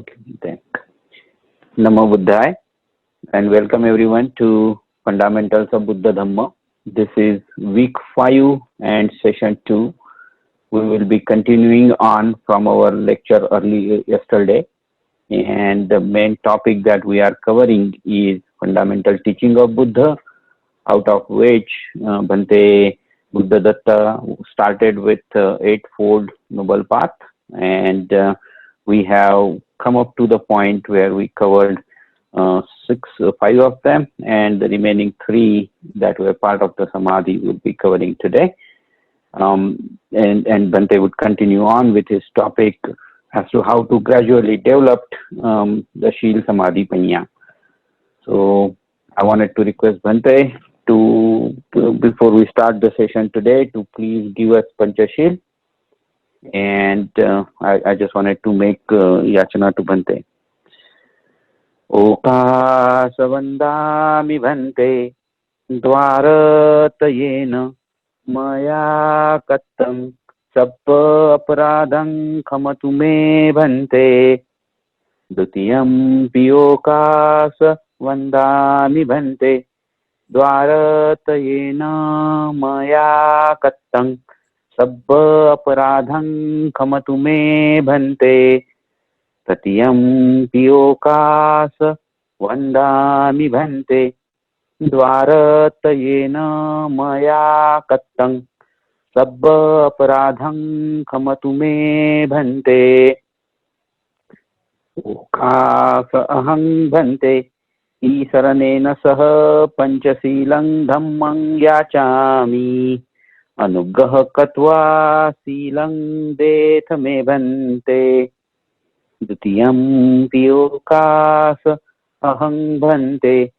Okay, then. Namo Buddhaya, and welcome everyone to Fundamentals of Buddha-Dhamma. This is week 5 and session 2. We will be continuing on from our lecture yesterday, and the main topic that we are covering is fundamental teaching of Buddha, out of which Bhante Buddha-Datta started with Eightfold Noble Path, and we have come up to the point where we covered 5 of them, and the remaining 3 that were part of the Samadhi will be covering today. And Bhante would continue on with his topic as to how to gradually develop the Shil Samadhi Panya. So I wanted to request Bhante to before we start the session today, to please give us Panchashil. And I just wanted to make yachana to Bhante. Okasavandami Bhante Dvaratayena Maya Kattam Sabba Aparadham Khamatu Me Bhante Dutiyam Piyokasa Vandami Bhante Dvaratayena Maya Kattam Sabba Aparadham Khamatu Me Bhante Tatiyam Piyokasa Vandami Bhante Dvaratayena Maya Kattam Sabba Aparadham Khamatu Me Bhante Okasa Aham Bhante Isaranena Saha Panchasilang Dhammang Yachami Anugraha Katva Silang Detha Me Bhante Dutiyam Piyokasa Aham Bhante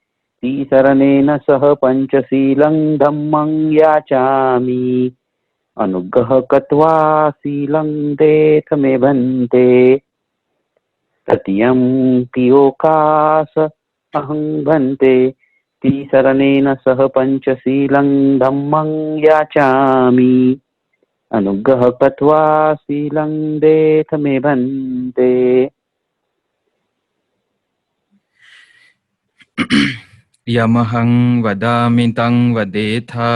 Tisaranena Saha Panchasilang Dhammang Yachami Anugraha Katva Silang Detha Me Bhante Tatiyam Piyokasa Aham Bhante Tisaranena Saha Panchasilang Dhammang Yachami Anugraha Katva Silang Detha Me Bhante. Yamahang vadamintang vadetha.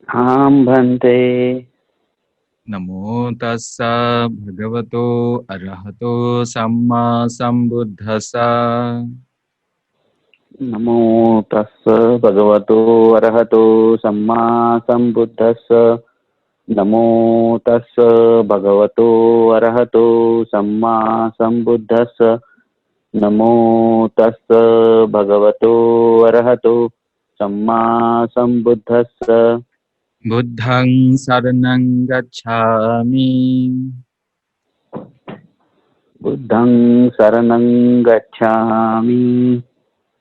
Ham Bhante. Namo tassa bhagavato arahato samma sambuddhassa. Namo tassa bhagavato arahato samma sambuddhassa. Namo tassa bhagavato arahato samma sambuddhassa. Namo tassa bhagavato arahato samma sambuddhassa. Buddhang saranang gacchami. Buddhang saranang gacchami.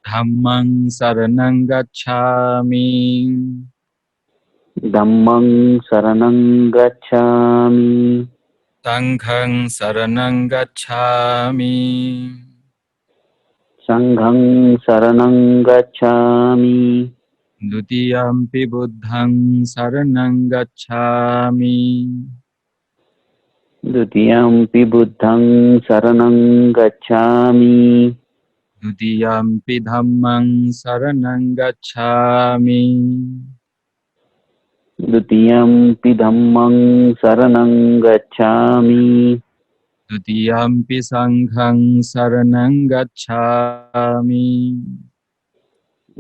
Dhammang saranang gacchami. Dhammang saranang gacchami. Sanghang saranang gacchami. Sanghang saranang gacchami. Dutiyampi buddhang saranang gacchami. Dutiyampi buddhang saranang gacchami. Dutiyampi dhammang saranang gacchami. Dutiyampi dhammang saranang gacchami. Dutiyampi sanghang saranang gacchami.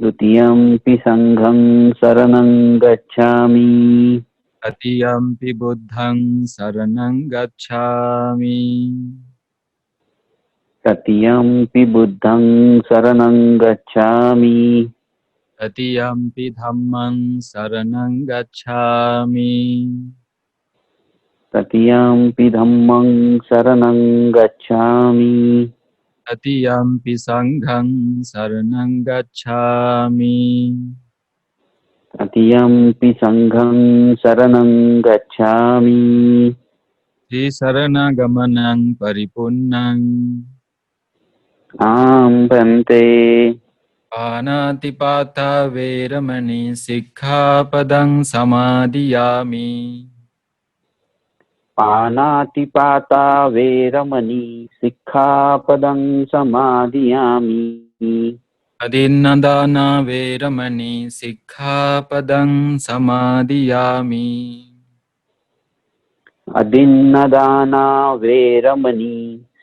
Dutiyampi sanghang saranang gacchami. Tatiyampi buddhang saranang gacchami. Tatiyampi buddhang saranang gacchami. Tatiyampi dhammang saranang gacchami. Tatiyampi dhammang saranang gacchami. Tatiyampi sanghang saranang gacchami. Tatiyampi sanghang saranang gacchami. Tisarana-gamanang paripunnang. Am Bhante. Panatipata veramani sikkhapadang samadhiyami. पानातिपाता वेरमणि सिक्खापदं समादियामि Adinadana veramani sikkhapadang samadhiyami. अदिन्नदाना वेरमणि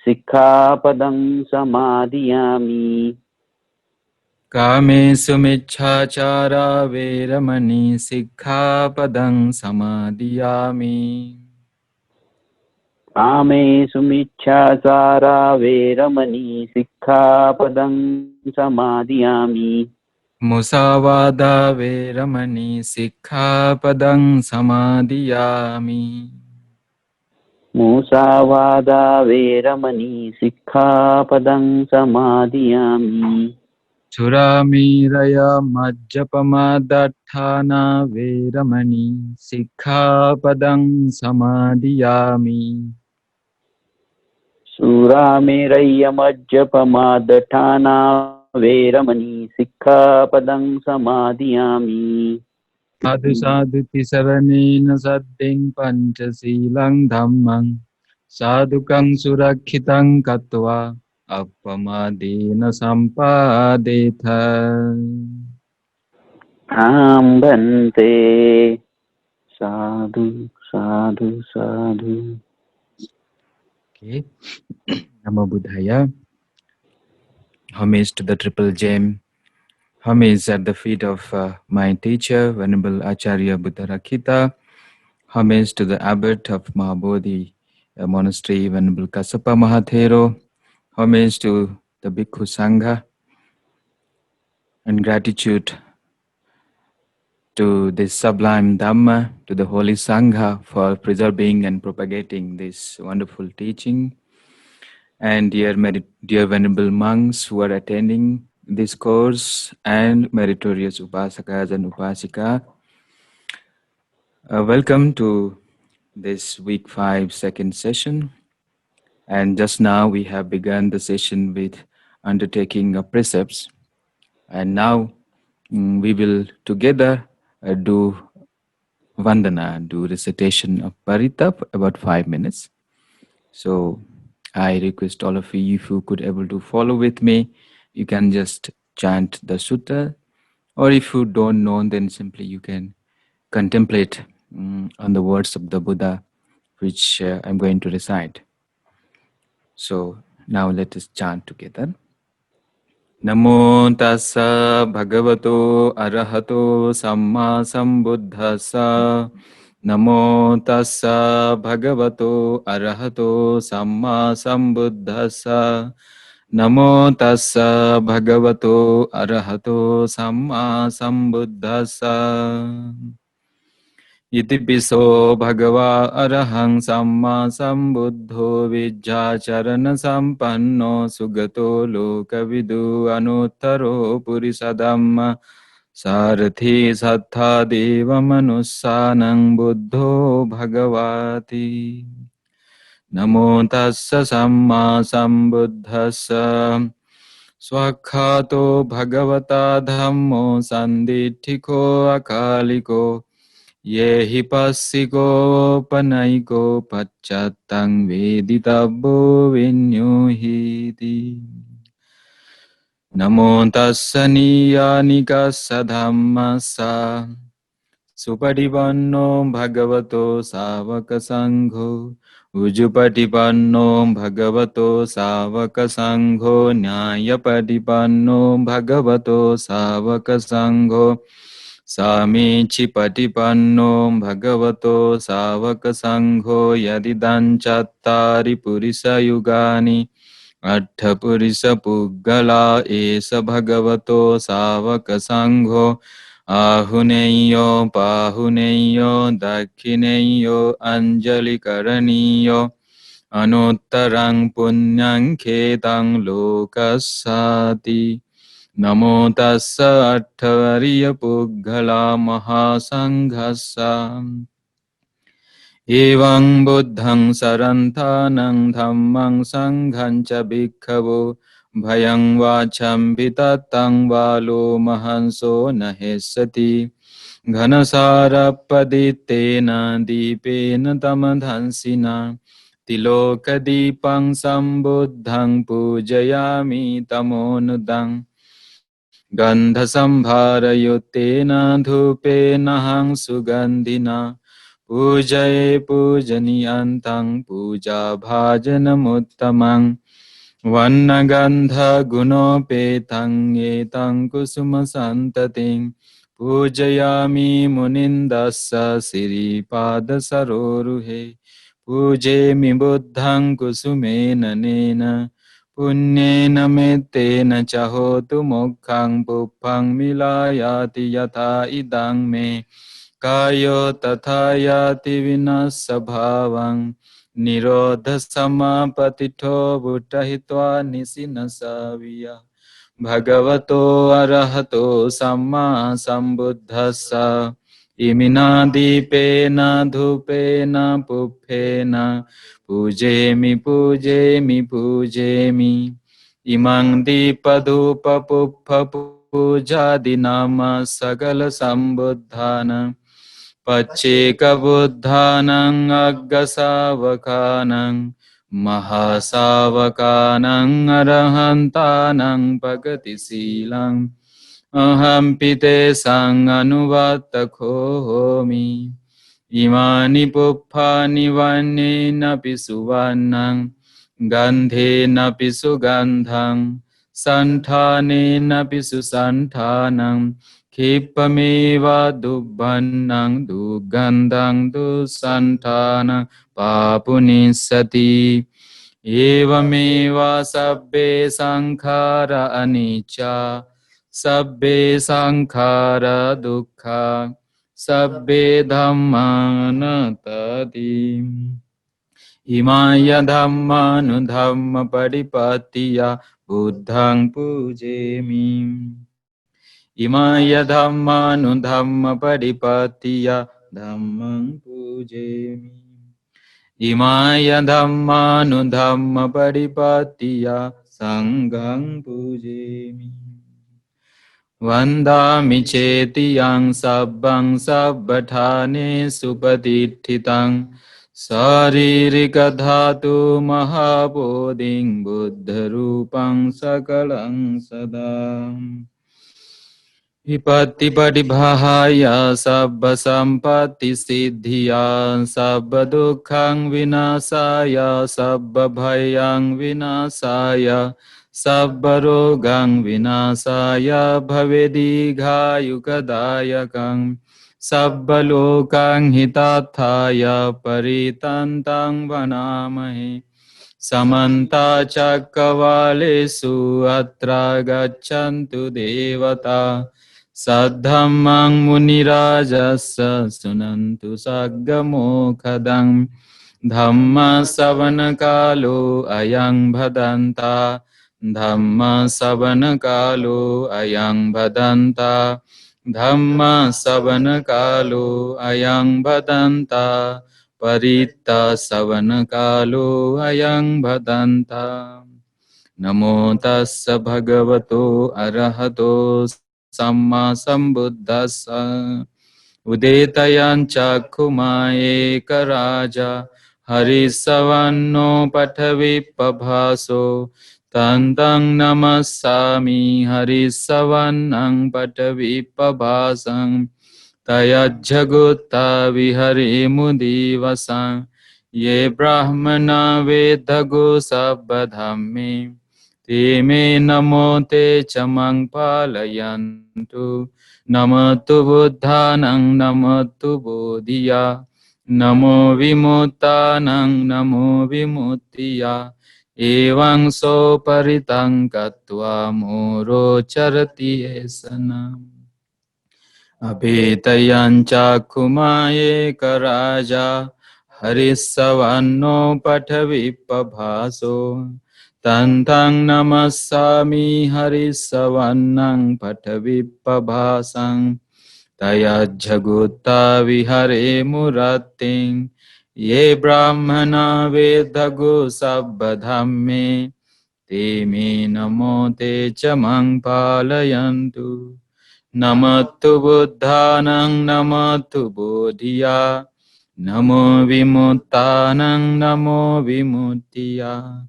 सिक्खापदं समादियामि Kamesu michchāchāra veramani sikkhapadang samadhiyami. कामेषु मिच्छाचारा वेरमणि सिक्खापदं समादियामि Musavada veramani sikkhapadang samadhiyami. मूसावादा वेरमणि सिक्खापदं समादियामि Churamiraya majjapamadatthana veramani sikkhapadang samadhiyami. सूरामेरय्यमज्जपमादठाना वेरमणि सिक्खापदं समादियामि Sadhu sadhu tisaranena sadding panchasilang dhammang sadhukang surakhitang katva appamadena sampadetha. आम्बन्ते Sadhu Sadhu Sadhu. Okay. Namo Buddhaya. Homage to the Triple Gem. Homage at the feet of my teacher, Venerable Acharya Buddha-Rakkhita. Homage to the abbot of Mahabodhi monastery, Venerable Kassapa Mahathero. Homage to the Bhikkhu Sangha. And gratitude to this sublime Dhamma, to the Holy Sangha for preserving and propagating this wonderful teaching. And dear Venerable monks who are attending this course, and meritorious Upasakas and Upasika, welcome to this week 5 second session. And just now we have begun the session with undertaking of precepts. And now we will together do Vandana, do recitation of Parita for about 5 minutes. So I request all of you, if you could able to follow with me, you can just chant the sutta, or if you don't know, then simply you can contemplate on the words of the Buddha, which I'm going to recite. So now let us chant together. Namo tassa bhagavato arahato samma sambuddhassa. Namo tassa bhagavato arahato samma sambuddhassa. Namo tassa bhagavato arahato samma sambuddhassa. Itipiso bhagava arahang samma sambuddho vijjacharana sampanno sugato lokavidu anuttaro purisadhamma sarathi sattha deva manussanang buddho bhagavati. Namo tassa samma sambuddhassa swakhato bhagavata dhammo sanditthiko akaliko Yehi passiko panaiko pacchatang veditabbo vinyuhiti. Namo tassa niyanika sadhammasa supadipanno bhagavato savaka sangho ujupadipanno bhagavato savaka sangho nyayapadipanno bhagavato savaka sangho Samichi patipanno bhagavato savaka sangho yadidan chattari purisa yugani Attha purisa puggala esa bhagavato savaka sangho Ahuneyo pahuneyo dakhineyo anjali karaniyo Anuttarang punyang khetang lokasati Namo tassa atthavariya puggala mahasanghassa Evaṁ buddhaṁ sarantanang dhammang sanghang ca bhikkhavo Bhayaṁ vācchaṁ vitattāṁ vālo mahanso nahessati Ghanasarappaditena dipena tamadhansina Tilokadipang sambuddhang pujayami tamonudang Gandhasambharayotena dhupena hang sugandhina Pujaye pujaniyantang puja bhajanamuttamang Vannagandha gunopetang etang kusuma santating Pujayami munindassa siripada saroruhe Pujemi buddhang kusumena nena Punyena mettena chahotu mokkhaṃ pupphaṃ milayati yatha idang me Kayo tatha yati vinassa bhavaṃ Nirodha samapatitho buddhahitva nisinasavya Bhagavato arahato samma sambuddhassa Imina dipena dhupena puppena Pujemi pujemi Imang dipa dhupa puppha puja dinama sagala sambuddhana Pacceka buddhanang aggasavakanang Mahasavakanang arahantanang pagati silang Ahampite sang anuvattakhomi Imani puppani vannena pisuvannang Gandhena pisugandhang Santhanena pisusanthanang Kipameva dubbannang dugandang dusanthanang papunisati Evameva sabbe sankhara anicca Sabbe sankhara dukkha Sabbe dhamma anattati Imaya dhamma nu dhamma padipattiya buddhaṃ pujemi Imaya dhamma nu dhamma padipattiya dhammaṃ pujemi Imaya dhamma nu dhamma padipattiya sanghaṃ pujemi Vandami cetiyang sabbang sabbathane supatitthitang Saririka dhatu mahabodhiṃ buddha rupang sakalang sadam Vipattipadibhahaya sabba sampatti siddhiya sabba dukkhang vinasaya sabba bhayang vinasaya sabba rogang vinasaya bhavedīghāyukadayakang sabba lokang hitathaya paritantang vanamahe Samanta cakkavalesu atra gaccantu devata Saddhammang munirajassa sunantu saggamokkhadang Dhamma savana kalo ayang bhadanta Dhamma savana kalo ayang bhadanta Dhamma savana kalo ayang bhadanta Paritta savana kalo ayang bhadanta Namo tassa bhagavato arahato Samma sambuddhassa Udetayan chakkhuma ekaraja Harisavanno pathavipabhaso Tantang namassami harisavannang pathavipabhasang Tayajjagutta viharimudivasaṃ Ye brahmana vedago sabbadhammi Te me namo te chamang palayantu Namatu buddhanang namatu bodhiya Namo vimuttanang namo vimuttiya Evaṃ so paritang katva moro charati esanam Abhetayan chakkhuma ekaraja Harisavanno pathavipabhaso Tantang namassami harisavannang pathavipabhasang Tayajjagutta vihare muratting Ye brahmana vedago sabbadhamme Te me namo te chamang palayantu Namatu Buddhanang Namatu Bodhiya Namo Vimuttanang Namo Vimuttiya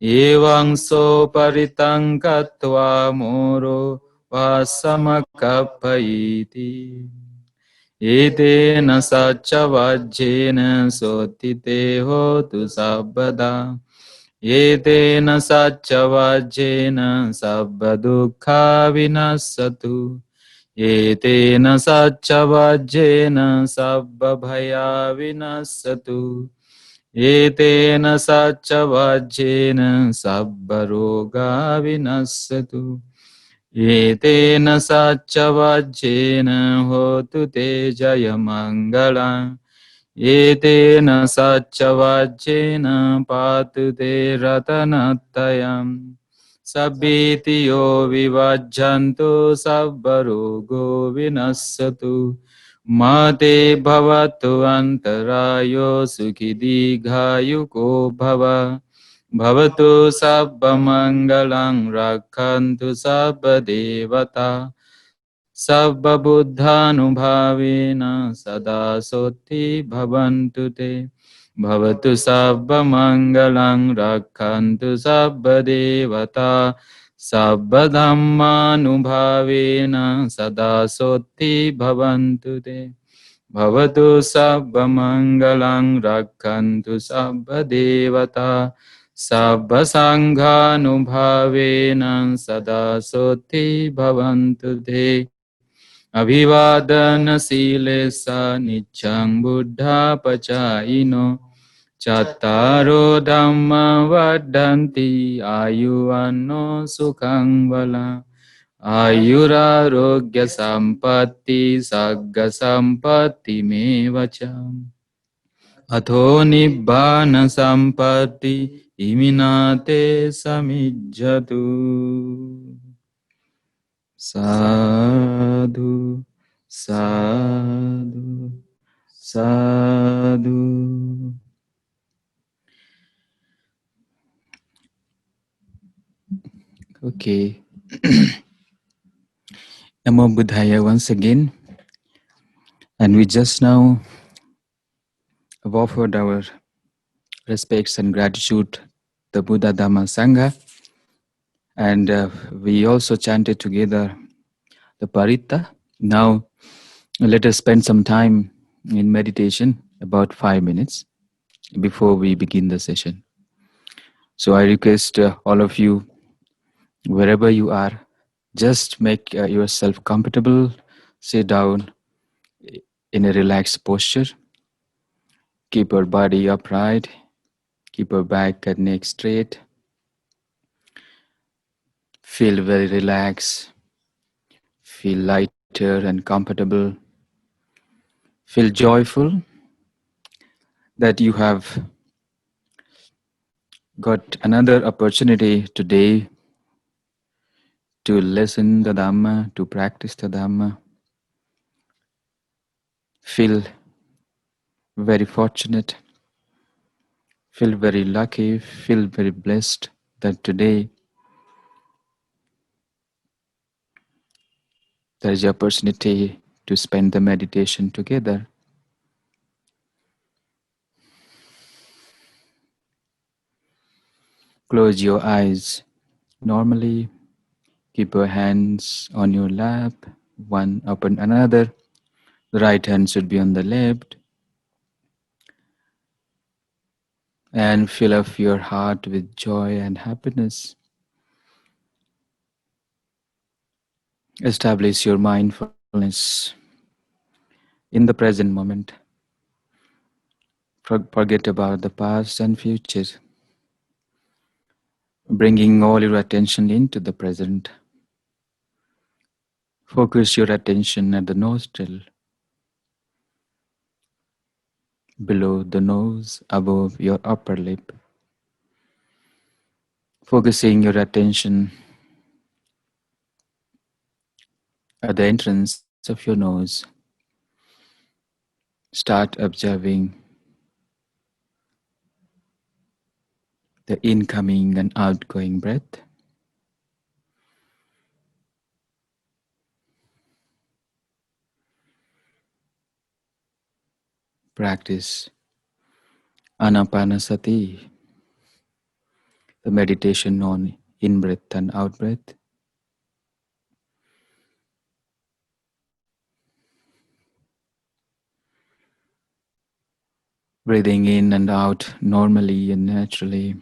Evang so paritang katva moro vasamakappaiti Etena sacha vajjena sotite hotu sabbada Etena sacha vajjena sabba dukkha vinassatu Etena sacha vajjena sabba bhaya vinassatu Etena sacha vajjena sabba roga vinassatu Etena sacha vajjena hotu te jaya mangala Etena sacha vajjena patu te ratanatayam Sabbitiyo vivajjantu sabbarogo vinassatu Mate bhavatu antarayo sukhidikhayuko bhava Bhavatu sabba mangalang rakhantu sabba devata Sabba buddhanubhavena sada soti bhavantu te Bhavatu sabba mangalang rakhantu sabba devata Sabba dhammanubhavena sada soti bhavantu te Bhavatu sabba mangalang rakhantu sabba devata Sabba sanghanubhavena sada soti bhavantu te Abhivadana silesa nichang buddha pachayino Chattaro dhamma vaddanti ayuvanno sukhang vala Ayurarogya sampatti sagga sampatti mevacham Atho nibbana sampatti iminate samijjatu Sadhu, sadhu, sadhu. Okay. Namo Buddhaya once again. And we just now have offered our respects and gratitude the Buddha-Dhamma Sangha. And we also chanted together the Parita. Now let us spend some time in meditation, about 5 minutes, before we begin the session. So I request all of you, wherever you are, just make yourself comfortable, sit down in a relaxed posture, keep your body upright, keep your back and neck straight, feel very relaxed, feel lighter and comfortable, feel joyful that you have got another opportunity today to listen the Dhamma, to practice the Dhamma. Feel very fortunate, feel very lucky, feel very blessed that today there is the opportunity to spend the meditation together. Close your eyes normally. Keep your hands on your lap, one upon another. The right hand should be on the left. And fill up your heart with joy and happiness. Establish your mindfulness in the present moment. Forget about the past and future. Bringing all your attention into the present. Focus your attention at the nostril, below the nose, above your upper lip. Focusing your attention at the entrance of your nose. Start observing the incoming and outgoing breath. practice Anapanasati, the meditation on in-breath and out-breath. Breathing in and out normally and naturally.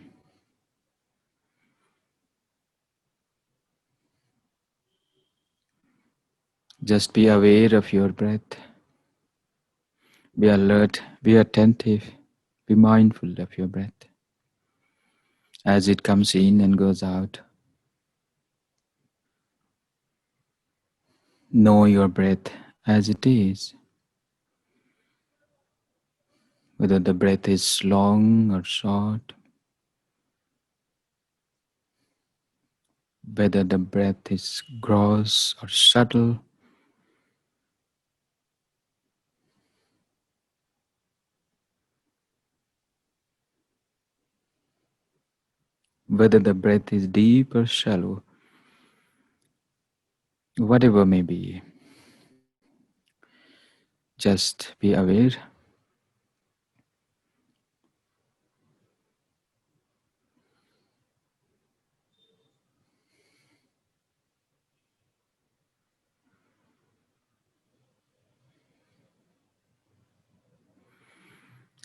Just be aware of your breath. Be alert, be attentive, be mindful of your breath as it comes in and goes out. Know your breath as it is, whether the breath is long or short, whether the breath is gross or subtle, whether the breath is deep or shallow, whatever may be. Just be aware.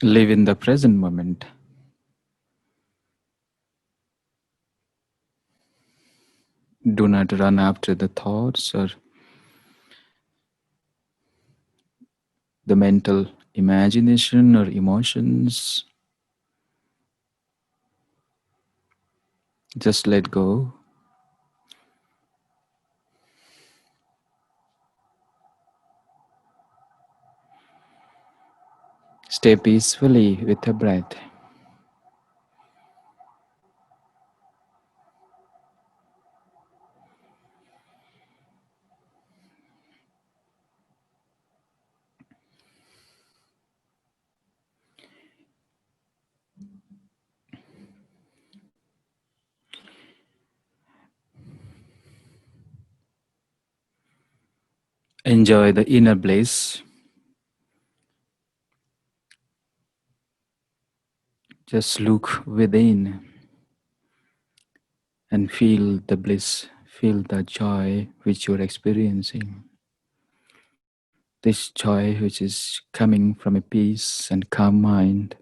Live in the present moment. Do not run after the thoughts or the mental imagination or emotions. Just let go. Stay peacefully with the breath. Enjoy the inner bliss. Just look within and feel the bliss, feel the joy which you're experiencing. This joy which is coming from a peace and calm mind,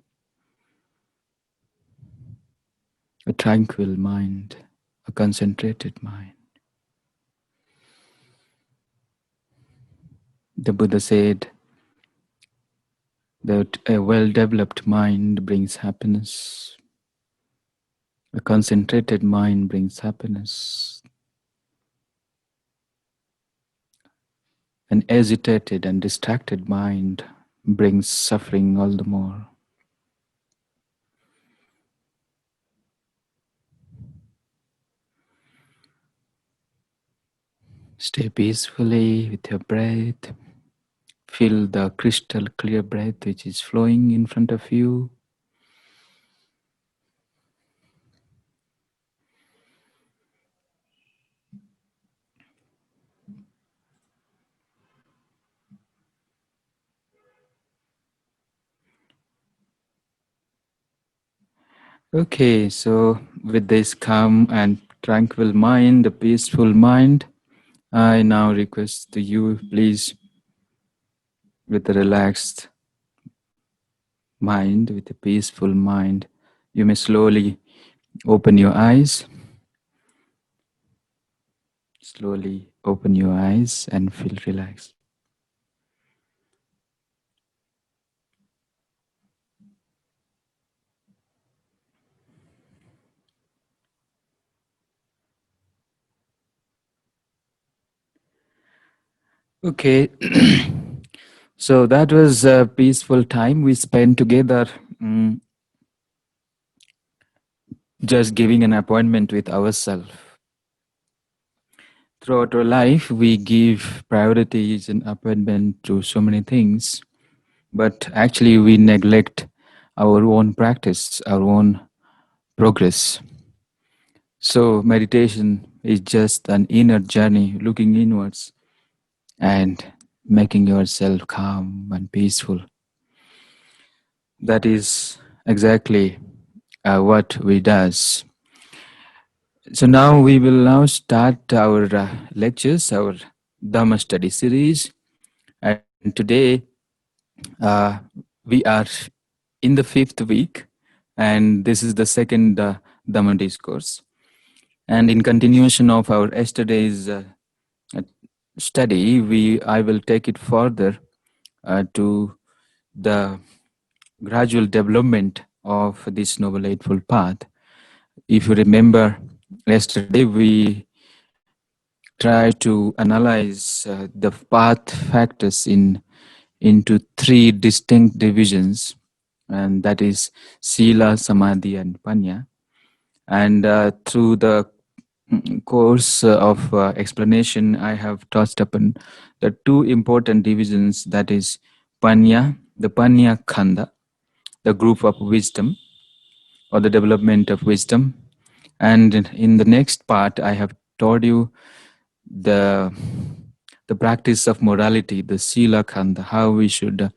a tranquil mind, a concentrated mind. The Buddha said that a well-developed mind brings happiness. A concentrated mind brings happiness. An agitated and distracted mind brings suffering all the more. Stay peacefully with your breath. Feel the crystal clear breath which is flowing in front of you. Okay, so with this calm and tranquil mind, a peaceful mind, I now request to you, please, with a relaxed mind, with a peaceful mind, you may slowly open your eyes. Slowly open your eyes and feel relaxed. Okay, so that was a peaceful time we spent together, just giving an appointment with ourselves. Throughout our life, we give priorities and appointment to so many things, but actually we neglect our own practice, our own progress. So meditation is just an inner journey, looking inwards and making yourself calm and peaceful. That is exactly what we does. So now we will now start our lectures, our Dharma study series. And today we are in the fifth week, and this is the second Dhamma discourse. And in continuation of our yesterday's uh, study, I will take it further to the gradual development of this Noble Eightfold Path. If you remember, yesterday we tried to analyze the path factors into three distinct divisions, and that is Sila, Samadhi, and Panya. And through the course of explanation, I have touched upon the two important divisions, that is Panya, the Panya Khanda, the group of wisdom or the development of wisdom. And in the next part, I have told you the practice of morality, the Sila Khanda, how we should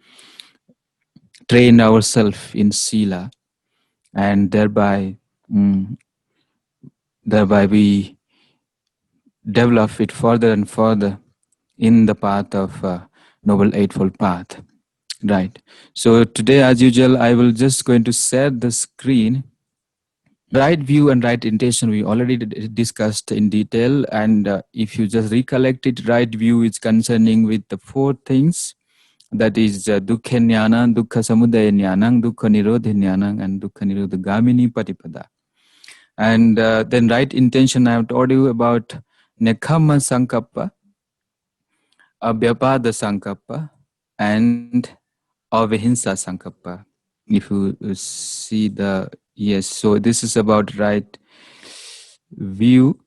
train ourselves in Sila, and mm, thereby we develop it further and further in the path of Noble Eightfold Path. Right. So today, as usual, I will just going to share the screen. Right view and right intention we already discussed in detail, and if you just recollect it, right view is concerning with the four things, that is dukkha jnana, dukkha samudaya jnana, dukkha nirodha jnana, and dukkha nirodha gamini patipada. And then right intention, I have told you about nekkhamma sankappa, abhyapada sankappa, and avihimsa sankappa. If you see the, yes, so this is about right view.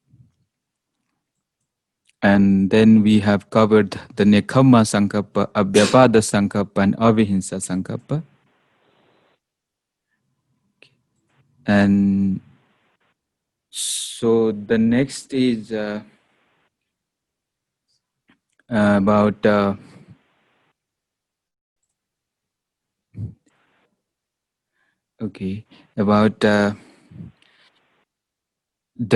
And then we have covered the nekkhamma sankappa, abhyapada sankappa, and avihimsa sankappa. And so the next is about about the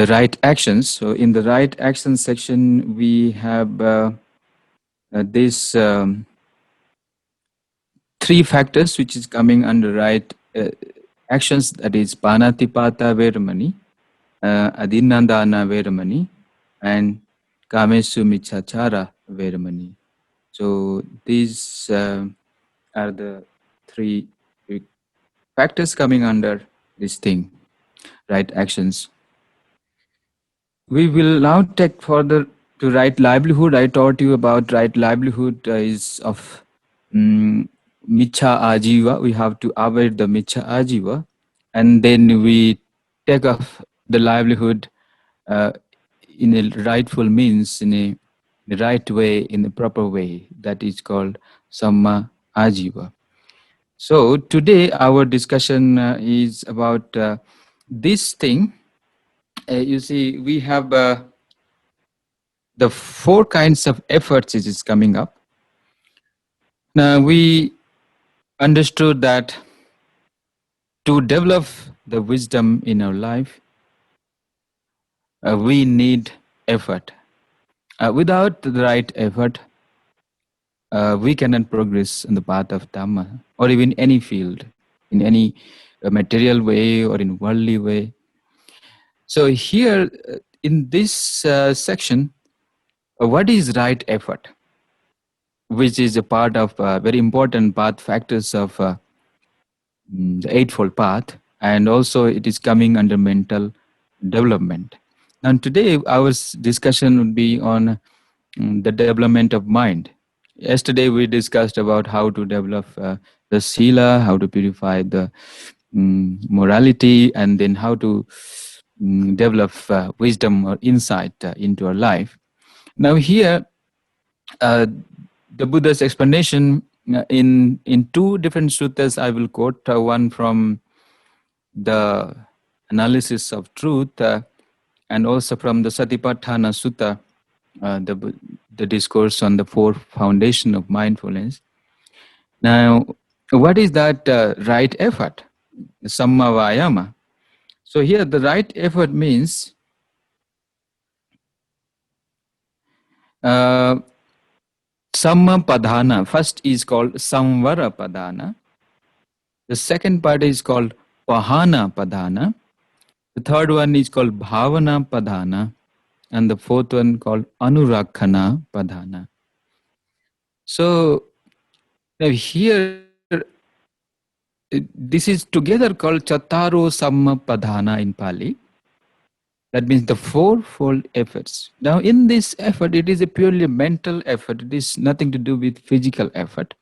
right actions. So in the right action section, we have this three factors which is coming under right actions, that is panatipata veramani, adinandana veramani, and kamesu michachara veramani. So these are the three factors coming under this thing, right actions. We will now take further to right livelihood. I taught you about right livelihood is of micha ajiva. We have to avoid the micha ajiva, and then we take off the livelihood in a rightful means, in a right way, in a proper way. That is called Sama Ajiva. So today our discussion is about this thing. You see, we have the four kinds of efforts which is coming up. Now we understood that to develop the wisdom in our life, we need effort. Without the right effort, we cannot progress in the path of Dhamma, or even any field, in any material way or in worldly way. So here, in this section, what is right effort, which is a part of very important path factors of the Eightfold Path, and also it is coming under mental development. And today our discussion would be on the development of mind. Yesterday we discussed about how to develop the sila, how to purify the morality, and then how to develop wisdom or insight into our life. Now here, the Buddha's explanation in two different suttas, I will quote one from the analysis of truth, and also from the Satipatthana Sutta, the discourse on the four foundation of mindfulness. Now, what is that right effort? Samma Vayama. So here the right effort means uh, Samma Padhana. First is called Samvara Padhana. The second part is called Pahana Padhana. The third one is called Bhavana Padhana. And the fourth one called Anurakhana Padhana. So now here, this is together called Chattaro Samma Padhana in Pali. That means the fourfold efforts. Now in this effort, it is a purely mental effort. It is nothing to do with physical effort.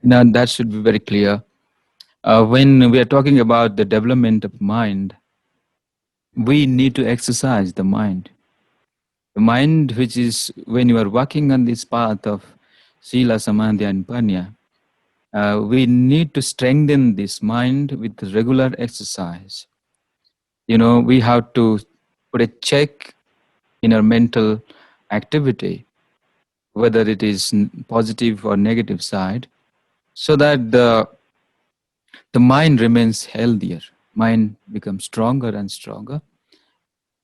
Now that should be very clear. When we are talking about the development of mind, we need to exercise the mind. The mind, which is when you are walking on this path of Sila, Samadhi and Panya, we need to strengthen this mind with regular exercise. We have to put a check in our mental activity, whether it is positive or negative side, so that the mind remains healthier. Mind becomes stronger and stronger.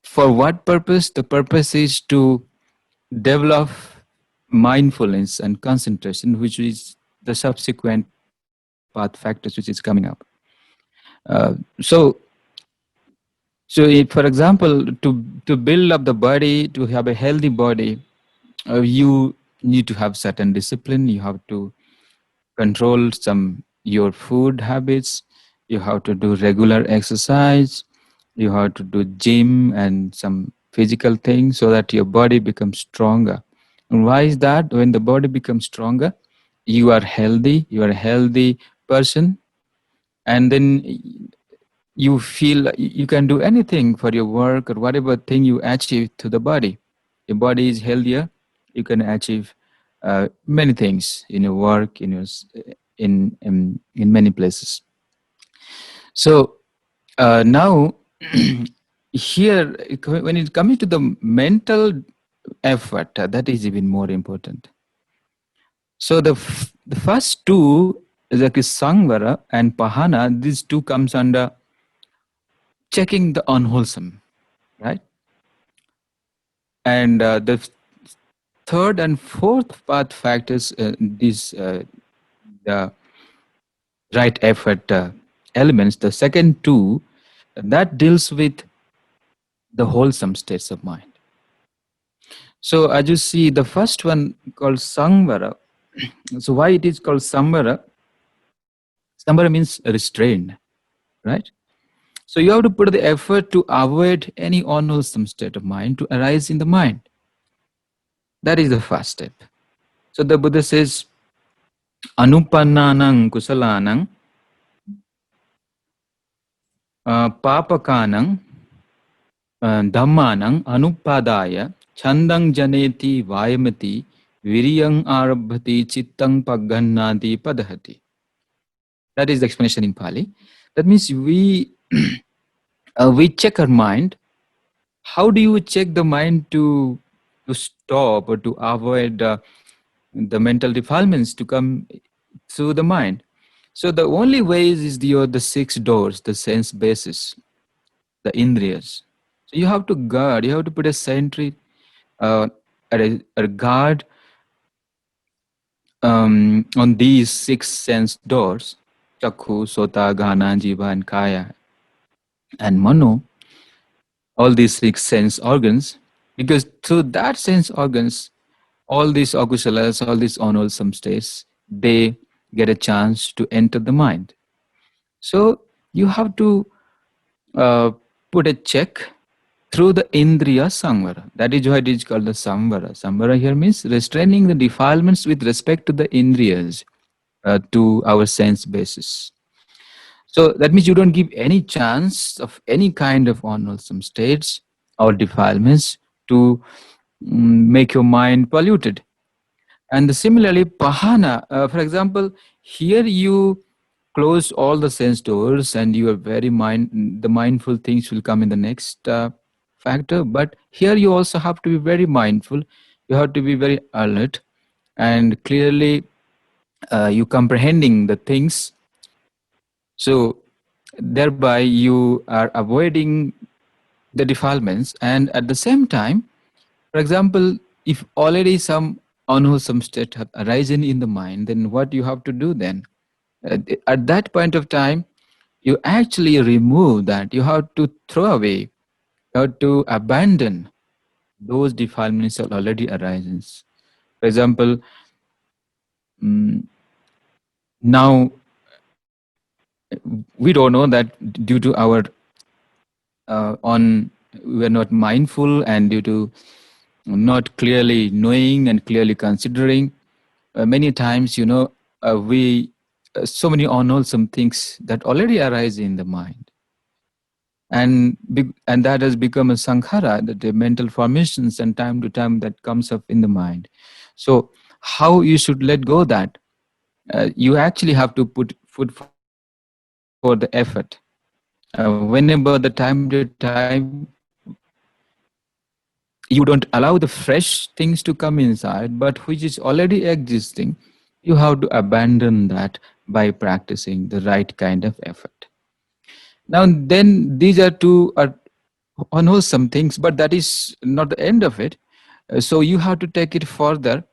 For what purpose? The purpose is to develop mindfulness and concentration, which is the subsequent path factors which is coming up. So for example, to build up the body, to have a healthy body, you need to have certain discipline. You have to control your food habits. You have to do regular exercise. You have to do gym and some physical things so that your body becomes stronger. And why is that? When the body becomes stronger, you are healthy. You are a healthy person, and then you feel you can do anything for your work or whatever thing you achieve to the body. Your body is healthier. You can achieve many things in your work, in many places. So now here, when it comes to the mental effort, that is even more important. So the first two, like Sangvara and Pahana, these two comes under checking the unwholesome, right? And the third and fourth path factors, the right effort elements, the second two, that deals with the wholesome states of mind. So as you see, the first one called Sangvara. So why it is called Samvara? Samvara means restrained, right? So you have to put the effort to avoid any unwholesome state of mind to arise in the mind. That is the first step. So the Buddha says, Anupannanang kusalanang papakanang dhammanang anupadaya chandang janeti vayamati viriyang arabhati chittang paggannati padahati. That is the explanation in Pali. That means we check our mind. How do you check the mind to stop or to avoid the mental defilements to come through the mind? So the only way is the six doors, the sense basis, the indriyas. So you have to guard. You have to put a sentry, a guard on these six sense doors: chakhu, sota, ghana, jiva, and kaya, and mano. All these six sense organs, because through that sense organs, all these akusalas, all these unwholesome states, they get a chance to enter the mind. So you have to put a check through the indriya samvara. That is why it is called the samvara. Samvara here means restraining the defilements with respect to the indriyas, to our sense basis. So that means you don't give any chance of any kind of unwholesome states or defilements to make your mind polluted. And similarly, pahana, for example, here you close all the sense doors and you are the mindful things will come in the next factor. But here you also have to be very mindful. You have to be very alert and clearly you comprehending the things So thereby you are avoiding the defilements, and at the same time, for example, if already some unwholesome state have arisen in the mind, then what you have to do then? At that point of time, you actually remove that. You have to throw away, you have to abandon those defilements that already arises. For example, mm, now we don't know that due to our on we are not mindful, and due to not clearly knowing and clearly considering, many times, we so many unwholesome things that already arise in the mind, and that has become a sankhara, that the mental formations and time to time that comes up in the mind. So how you should let go that? You actually have to put for the effort. Whenever the time to time you don't allow the fresh things to come inside, but which is already existing, you have to abandon that by practicing the right kind of effort. Now, then these are two are unwholesome things, but that is not the end of it. So you have to take it further,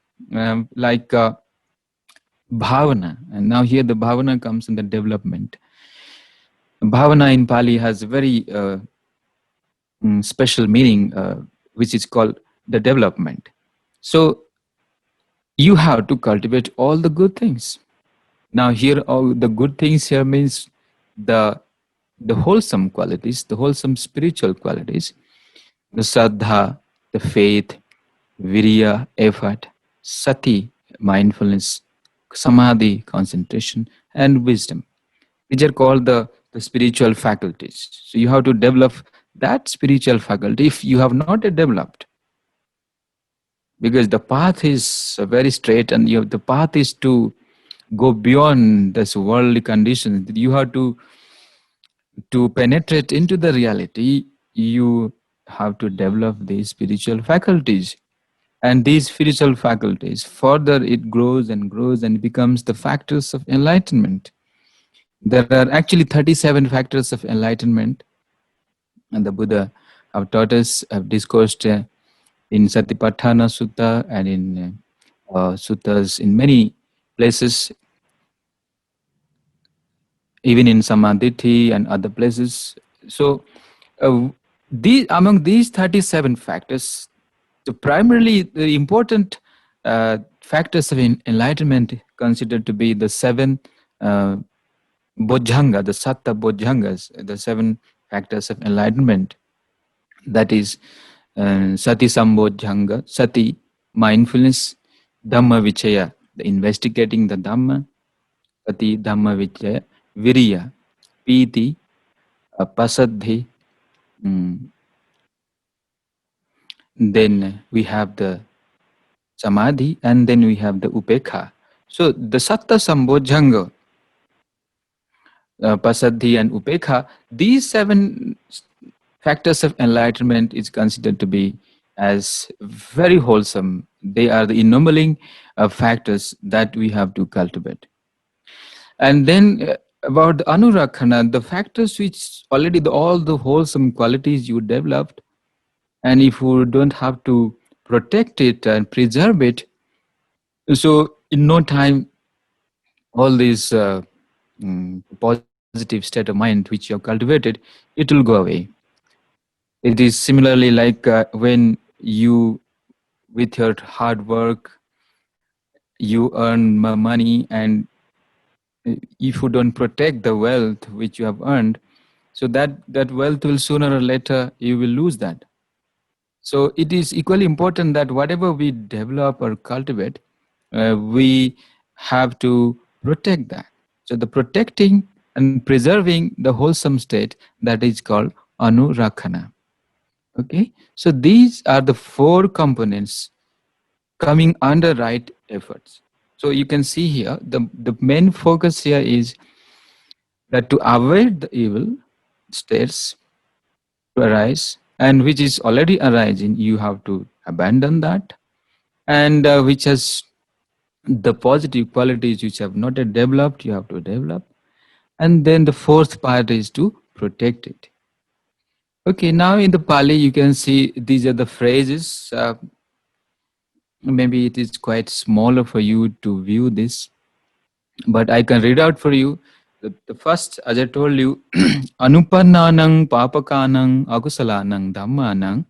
like bhavana. And now here the bhavana comes in the development. Bhavana in Pali has a very special meaning, which is called the development. So you have to cultivate all the good things. Now here, all the good things here means the wholesome qualities, the wholesome spiritual qualities, the saddha, the faith, virya, effort, sati, mindfulness, samadhi, concentration, and wisdom. These are called the spiritual faculties. So you have to develop that spiritual faculty if you have not yet developed, because the path is very straight, and the path is to go beyond this worldly conditions. You have to penetrate into the reality. You have to develop these spiritual faculties, and these spiritual faculties further it grows and grows and becomes the factors of enlightenment. There are actually 37 factors of enlightenment, and the Buddha have taught us, have discoursed in Satipatthana Sutta and in suttas in many places, even in Samadhi and other places. So, among these 37 factors, the important factors of enlightenment considered to be the seven uh, bodhanga, the satta bodhangas, the seven factors of enlightenment. That is sati sambodhanga, sati, mindfulness, dhamma vichaya, the investigating the dhamma, sati dhamma vichaya, virya, piti, pasadhi. mm, Then we have the samadhi, and then we have the upekha. So the satta sambodhanga, pasadhi, and upekha, these seven factors of enlightenment is considered to be as very wholesome. They are the ennombling factors that we have to cultivate. And then about the anurakkhana, the factors which already all the wholesome qualities you developed, and if you don't have to protect it and preserve it, so in no time all these positive state of mind which you have cultivated, it will go away. It is similarly like when you, with your hard work, you earn money, and if you don't protect the wealth which you have earned, so that wealth will sooner or later you will lose that. So it is equally important that whatever we develop or cultivate, we have to protect that. So the protecting and preserving the wholesome state, that is called anurakkhana. Okay, so these are the four components coming under right efforts. So you can see here the main focus here is that to avoid the evil states to arise, and which is already arising, you have to abandon that, and which has the positive qualities which have not yet developed, you have to develop. And then the fourth part is to protect it. Okay, now in the Pali, you can see these are the phrases. Maybe it is quite smaller for you to view this, but I can read out for you. The first, as I told you, Anupannanang papakanang akusalanang dhammanang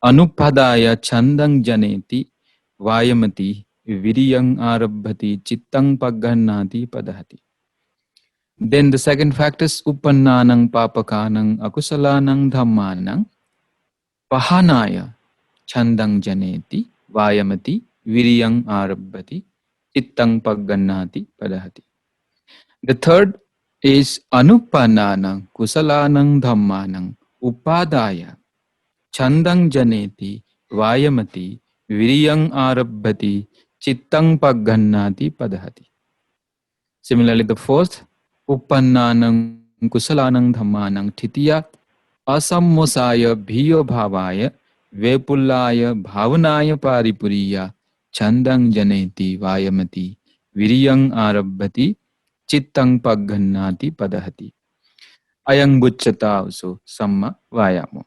anupadaya chandang janeti vayamati viriyang arabhati chittang paggannati padahati. Then the second factor is upannanang papakanang akusalanang dhammanang pahanaya chandang janeti vayamati viriyang arabhati chittang paggannati padahati. The third is anupananang kusalanang dhammanang upadaya chandang janeti vayamati viriyang arabhati chittang paggannati padahati. Similarly, the fourth upannanang kusalanang dhammanang titiya asammosaya bhiyo bhavaya vepullaya bhavanaya paripuriya chandang janeti vayamati viriyang arabhati chittang paggannati padahati. Ayang bucchata also samma vayamo.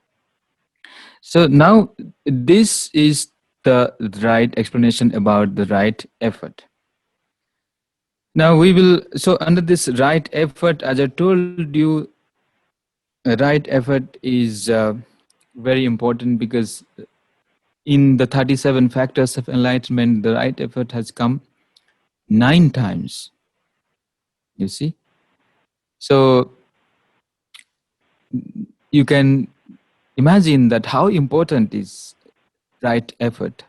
So now this is the right explanation about the right effort. Now we will, so under this right effort, as I told you, right effort is very important because in the 37 factors of enlightenment, the right effort has come 9 times. You see? So you can imagine that how important is right effort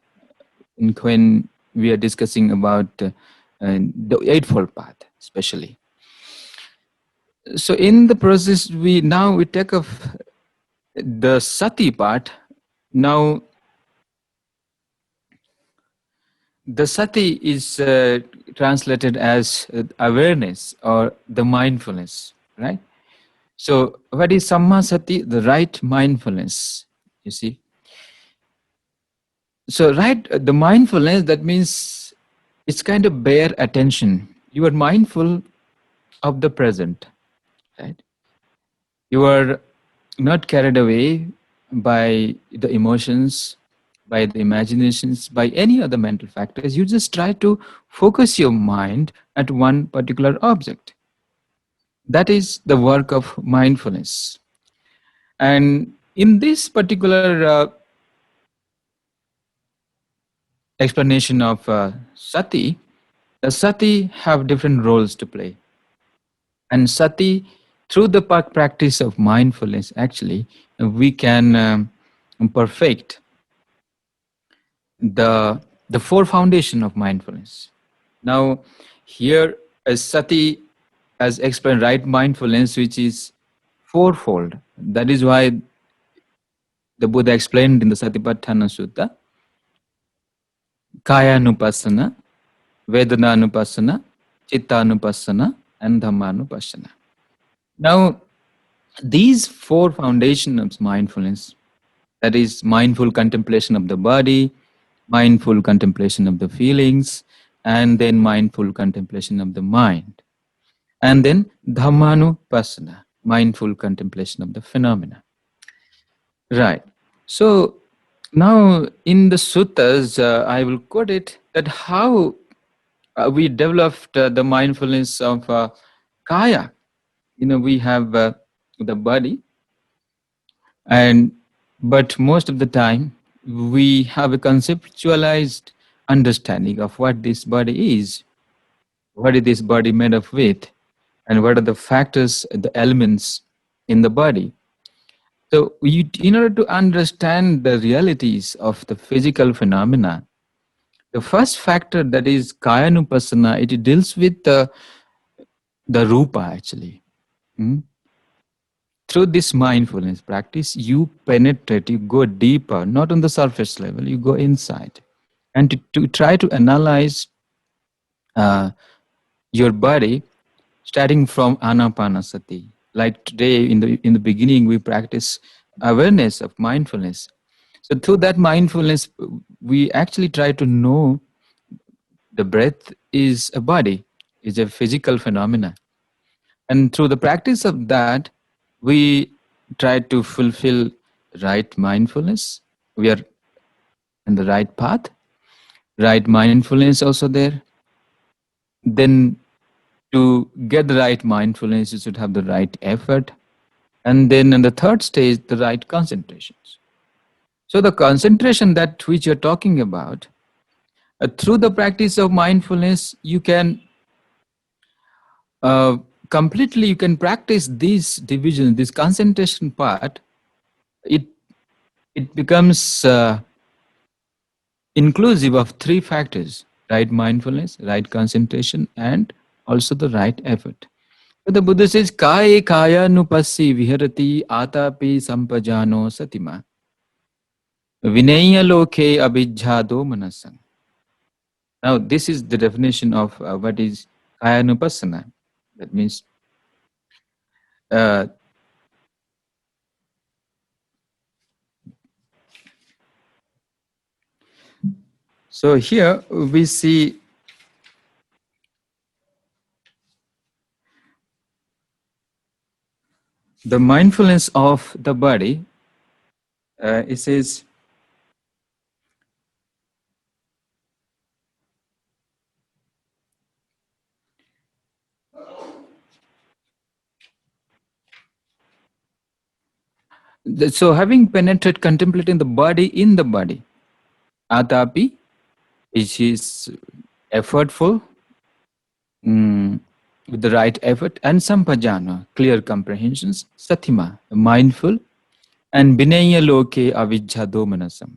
when we are discussing about the Eightfold Path, especially. So in the process, we take up the sati part. Now, the sati is translated as awareness or the mindfulness, right? So what is Sama Sati? The right mindfulness, you see. So the mindfulness, that means it's kind of bare attention. You are mindful of the present, right? You are not carried away by the emotions, by the imaginations, by any other mental factors. You just try to focus your mind at one particular object. That is the work of mindfulness. And in this particular explanation of sati, the sati have different roles to play. And sati, through the practice of mindfulness, actually, we can perfect the 4 foundation of mindfulness. Now, here as sati, as explained, right mindfulness, which is fourfold. That is why the Buddha explained in the Satipatthana Sutta, Kaya Nupassana, Vedana Nupassana, Chitta Nupassana, and Dhamma Nupassana. Now, these 4 foundations of mindfulness, that is mindful contemplation of the body, mindful contemplation of the feelings, and then mindful contemplation of the mind. And then Dhammanupassana, mindful contemplation of the phenomena. Right. So now in the suttas, I will quote it, that how we developed the mindfulness of kaya. We have the body, but most of the time we have a conceptualized understanding of what this body is, what is this body made of with, and what are the factors, the elements in the body. So in order to understand the realities of the physical phenomena, the first factor, that is Kayanupassana, it deals with the rupa actually. Through this mindfulness practice, you penetrate, you go deeper, not on the surface level, you go inside. And to try to analyze your body, starting from Anapanasati. Like today, in the beginning, we practice awareness of mindfulness. So through that mindfulness, we actually try to know the breath is a body, is a physical phenomena. And through the practice of that, we try to fulfill right mindfulness. We are in the right path. Right mindfulness also there. Then to get the right mindfulness, you should have the right effort. And then in the third stage, the right concentrations. So the concentration that which you're talking about, through the practice of mindfulness, you can uh, completely, you can practice this division, this concentration part. It it becomes inclusive of three factors: right mindfulness, right concentration, and also the right effort. So the Buddha says, "Kaya kaya nupassi viharati atapi sampajano satima vinaya loke abhijjhado manasam." Now, this is the definition of what is kaya nupassana. That means uh, so here we see the mindfulness of the body. It says, so having penetrated, contemplating the body in the body, atapi, which is effortful, with the right effort, and sampajana, clear comprehensions, satima, mindful, and binaya loke avijjhado manasam.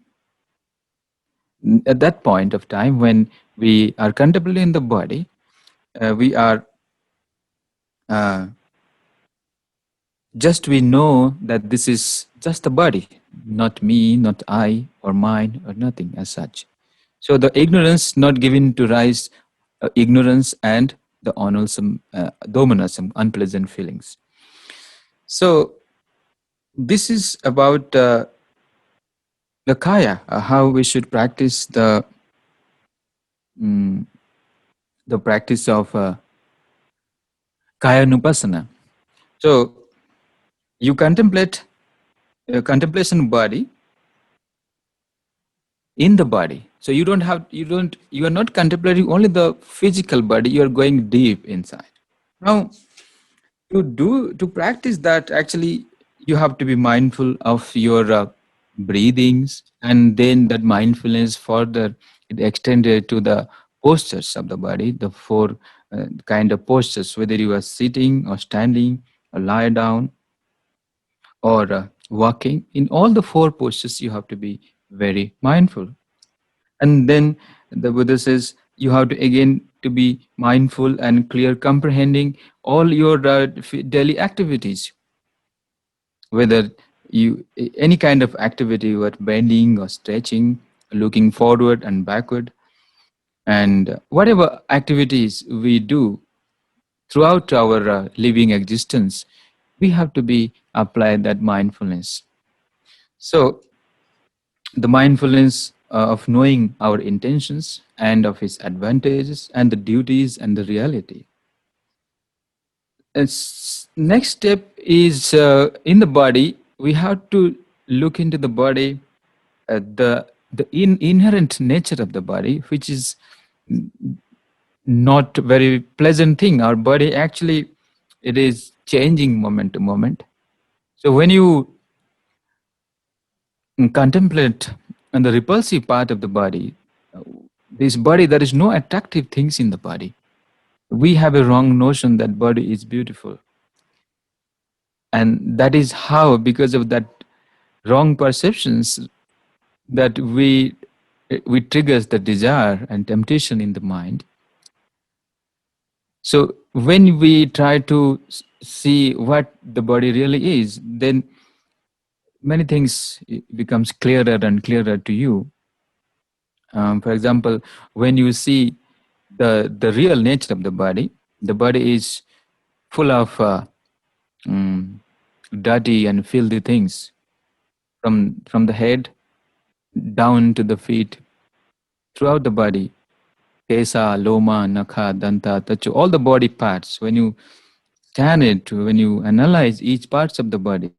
At that point of time, when we are contemplating the body, we are just we know that this is just a body, not me, not I, or mine, or nothing as such. So the ignorance not given to rise ignorance and the unwholesome, dominasm, unpleasant feelings. So this is about the kaya, how we should practice the practice of kaya nupassana. So you contemplate contemplation body in the body. So you are not contemplating only the physical body, you are going deep inside. Now, to practice that, actually, you have to be mindful of your breathings, and then that mindfulness further it extended to the postures of the body, the four kind of postures, whether you are sitting or standing or lie down or walking. In all the four postures, you have to be very mindful. And then the Buddha says you have to again to be mindful and clear, comprehending all your daily activities, whether you any kind of activity, what bending or stretching, looking forward and backward, and whatever activities we do throughout our living existence, we have to be apply that mindfulness. So the mindfulness of knowing our intentions and of its advantages and the duties and the reality. Next step is in the body, we have to look into the body, the inherent nature of the body, which is not very pleasant thing. Our body actually, it is changing moment to moment. So when you contemplate on the repulsive part of the body, this body, there is no attractive things in the body. We have a wrong notion that body is beautiful. And that is how, because of that wrong perceptions, that we triggers the desire and temptation in the mind. So when we try to see what the body really is, then many things becomes clearer and clearer to you. For example, when you see the real nature of the body is full of dirty and filthy things, from the head down to the feet, throughout the body, kesa, loma, nakha, danta, tachu, all the body parts. When you scan it, when you analyze each parts of the body,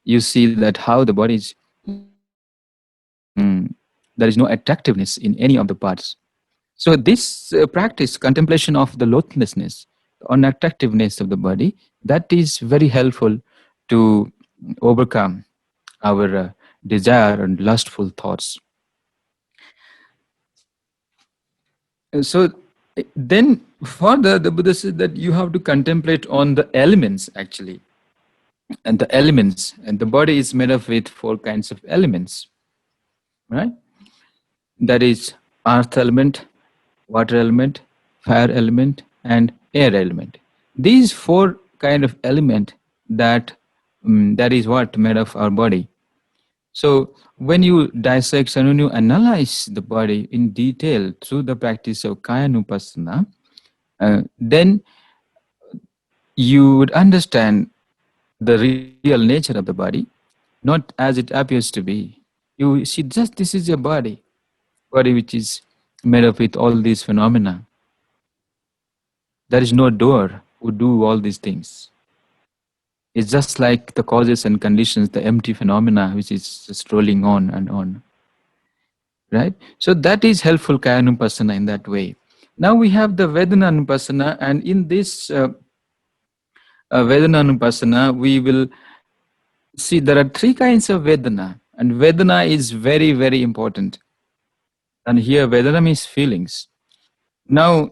you see that how the body is, there is no attractiveness in any of the parts. So this practice, contemplation of the loathlessness, the unattractiveness of the body, that is very helpful to overcome our desire and lustful thoughts. So then further, the Buddha says that you have to contemplate on the elements actually. And the elements, and the body is made up with four kinds of elements, right? That is earth element, water element, fire element, and air element. These four kind of element that that is what made of our body. So when you dissect and when you analyze the body in detail through the practice of Kayanupassana, then you would understand the real nature of the body, not as it appears to be. You see, just this is your body which is made up with all these phenomena. There is no doer who do all these things. It's just like the causes and conditions, the empty phenomena which is just rolling on and on. Right? So that is helpful Kayanupassana in that way. Now we have the Vedana Anupassana, and in this Vedana Anupassana, we will see there are three kinds of Vedana, and Vedana is very, very important. And here Vedana means feelings. Now,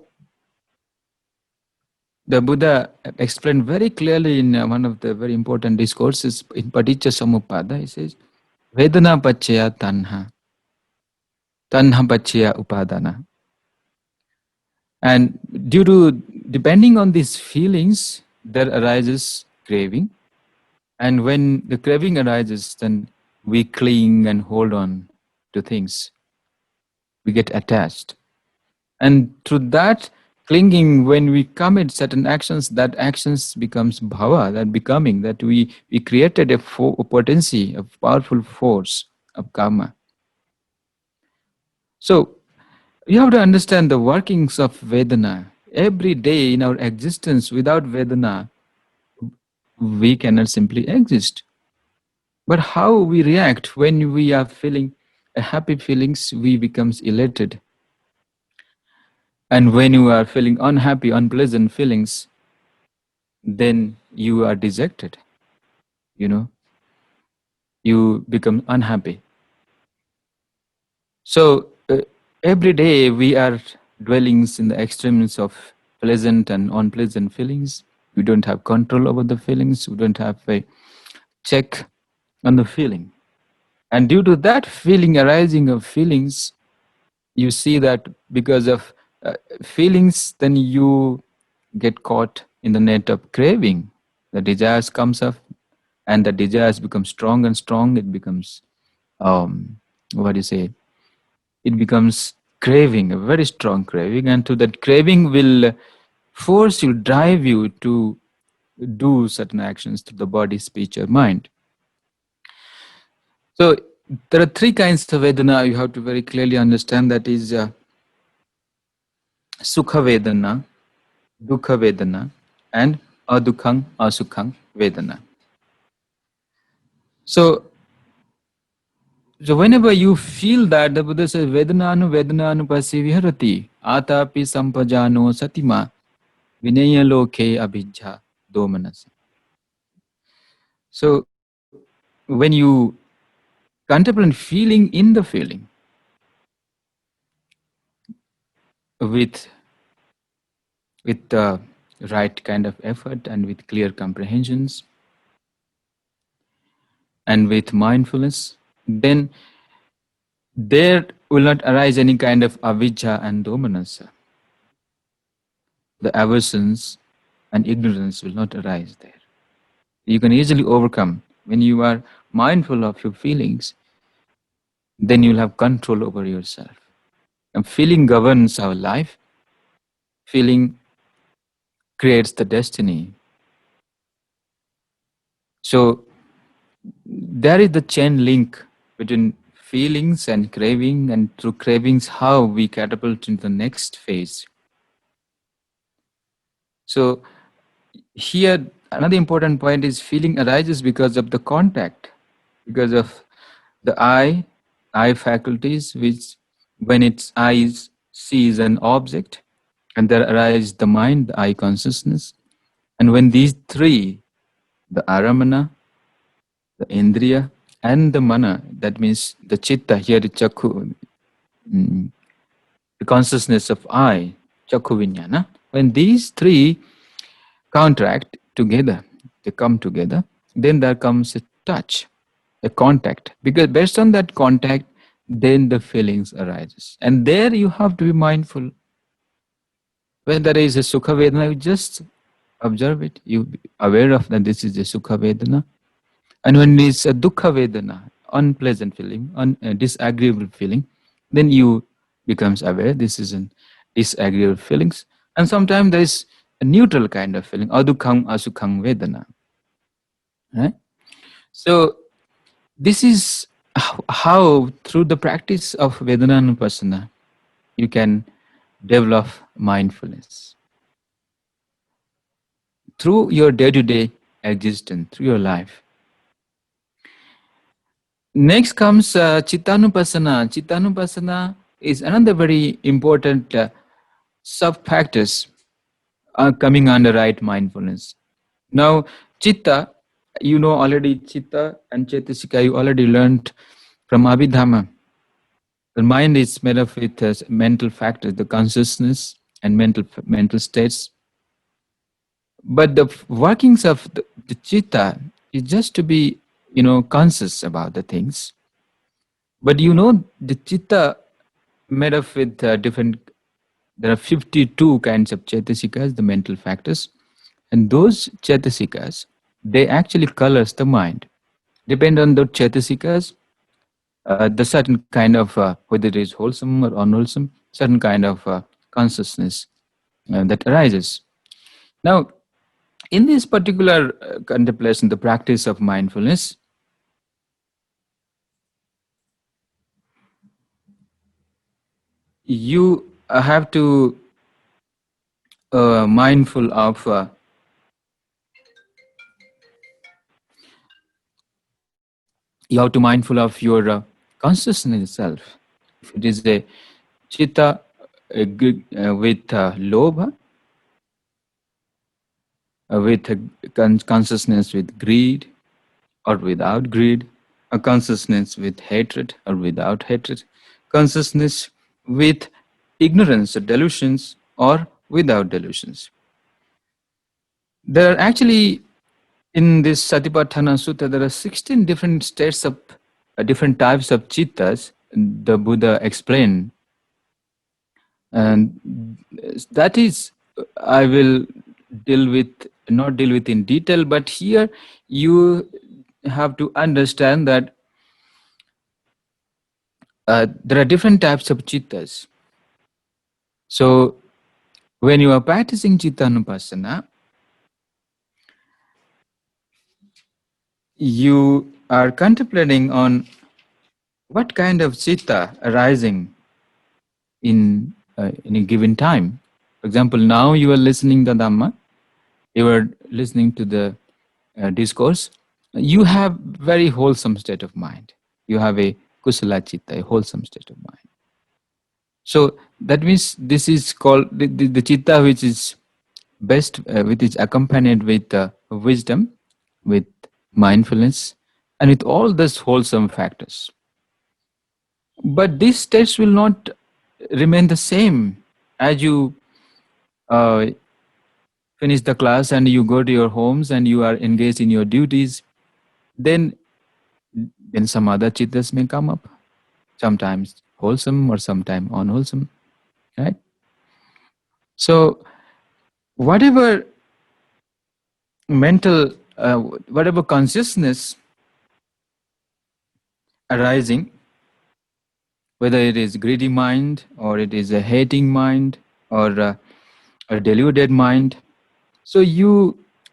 the Buddha explained very clearly in one of the very important discourses in Paticca Samuppada. He says, Vedana Pachaya Tanha, Tanha Pachaya Upadana. And depending on these feelings, there arises craving. And when the craving arises, then we cling and hold on to things. We get attached. And through that clinging, when we commit certain actions, that actions becomes bhava, that becoming, that we created a potency, a powerful force of karma. So you have to understand the workings of Vedana. Every day in our existence, without Vedana, we cannot simply exist. But how we react when we are feeling happy feelings, we becomes elated. And when you are feeling unhappy, unpleasant feelings, then you are dejected. You become unhappy. So every day we are dwelling in the extremes of pleasant and unpleasant feelings. We don't have control over the feelings. We don't have a check on the feeling. And due to that feeling, arising of feelings, you see that because of feelings, then you get caught in the net of craving. The desires comes up, and the desires become strong and strong. It becomes, it becomes craving, a very strong craving, and to that craving will force you, drive you to do certain actions through the body, speech, or mind. So there are three kinds of Vedana you have to very clearly understand. That is Sukha Vedana, Dukha Vedana, and Adukhang, Asukhang Vedana. So whenever you feel that, the Buddha says, Vedananu pasi viharati, atapi sampajano satima, vinaya loke abhijja domanasa. So when you contemplate feeling in the feeling with the right kind of effort and with clear comprehensions and with mindfulness, then there will not arise any kind of avijja and domanasa. The aversions and ignorance will not arise there. You can easily overcome. When you are mindful of your feelings, then you'll have control over yourself. And feeling governs our life. Feeling creates the destiny. So there is the chain link between feelings and craving, and through cravings, how we catapult into the next phase. So here another important point is feeling arises because of the contact, because of the eye faculties, which when its eyes sees an object, and there arises the mind, the eye consciousness. And when these three, the aramana, the indriya, and the mana, that means the chitta, here is chakku, the consciousness of eye, chakku vijnana, when these three contract together, they come together, then there comes a touch, a contact. Because based on that contact, then the feelings arises. And there you have to be mindful. When there is a sukha vedana, you just observe it. You be aware of that this is a sukha vedana. And when it's a dukkha vedana, unpleasant feeling, disagreeable feeling, then you becomes aware this is an disagreeable feelings. And sometimes there is a neutral kind of feeling, adukham asukham vedana. Right? So this is how through the practice of Vedana Vipassana, you can develop mindfulness. Through your day-to-day existence, through your life. Next comes Chittanupassana. Chittanupassana is another very important sub-factors coming under right mindfulness. Now, Chitta, you know already Chitta and Chetasika, you already learned from Abhidhamma. The mind is made of with mental factors, the consciousness and mental states. But the workings of the Chitta is just to be, conscious about the things. But the Chitta made of with different, there are 52 kinds of Chetasikas, the mental factors. And those Chetasikas, they actually colors the mind. Depend on the Chetasikas, the certain kind of, whether it is wholesome or unwholesome, certain kind of consciousness that arises. Now, in this particular contemplation, the practice of mindfulness, you have to mindful of you have to mindful of your consciousness itself. If it is a chitta with lobha, with consciousness with greed or without greed, a consciousness with hatred or without hatred, consciousness with ignorance or delusions or without delusions. There are actually, in this Satipatthana Sutta, there are 16 different states of different types of chittas the Buddha explained. And that is, I will not deal with in detail, but here you have to understand that there are different types of chittas. So when you are practicing Chittanupassana, you are contemplating on what kind of chitta arising in a given time. For example, now you are listening to Dhamma, you are listening to the discourse, you have very wholesome state of mind. You have a kusala chitta, a wholesome state of mind. So that means this is called the chitta which is best, which is accompanied with wisdom, with mindfulness, and with all those wholesome factors. But these states will not remain the same as you finish the class and you go to your homes and you are engaged in your duties. Then some other chittas may come up, sometimes wholesome or sometimes unwholesome, right? So whatever mental, whatever consciousness arising, whether it is greedy mind or it is a hating mind or a deluded mind, so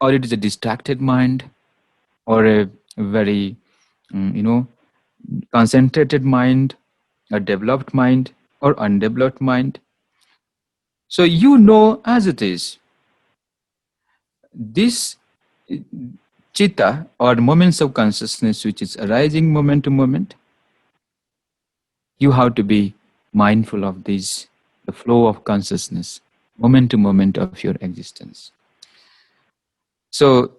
or it is a distracted mind or a very, concentrated mind, a developed mind or undeveloped mind. So as it is. this chitta or moments of consciousness which is arising moment to moment, you have to be mindful of this, the flow of consciousness, moment to moment of your existence. So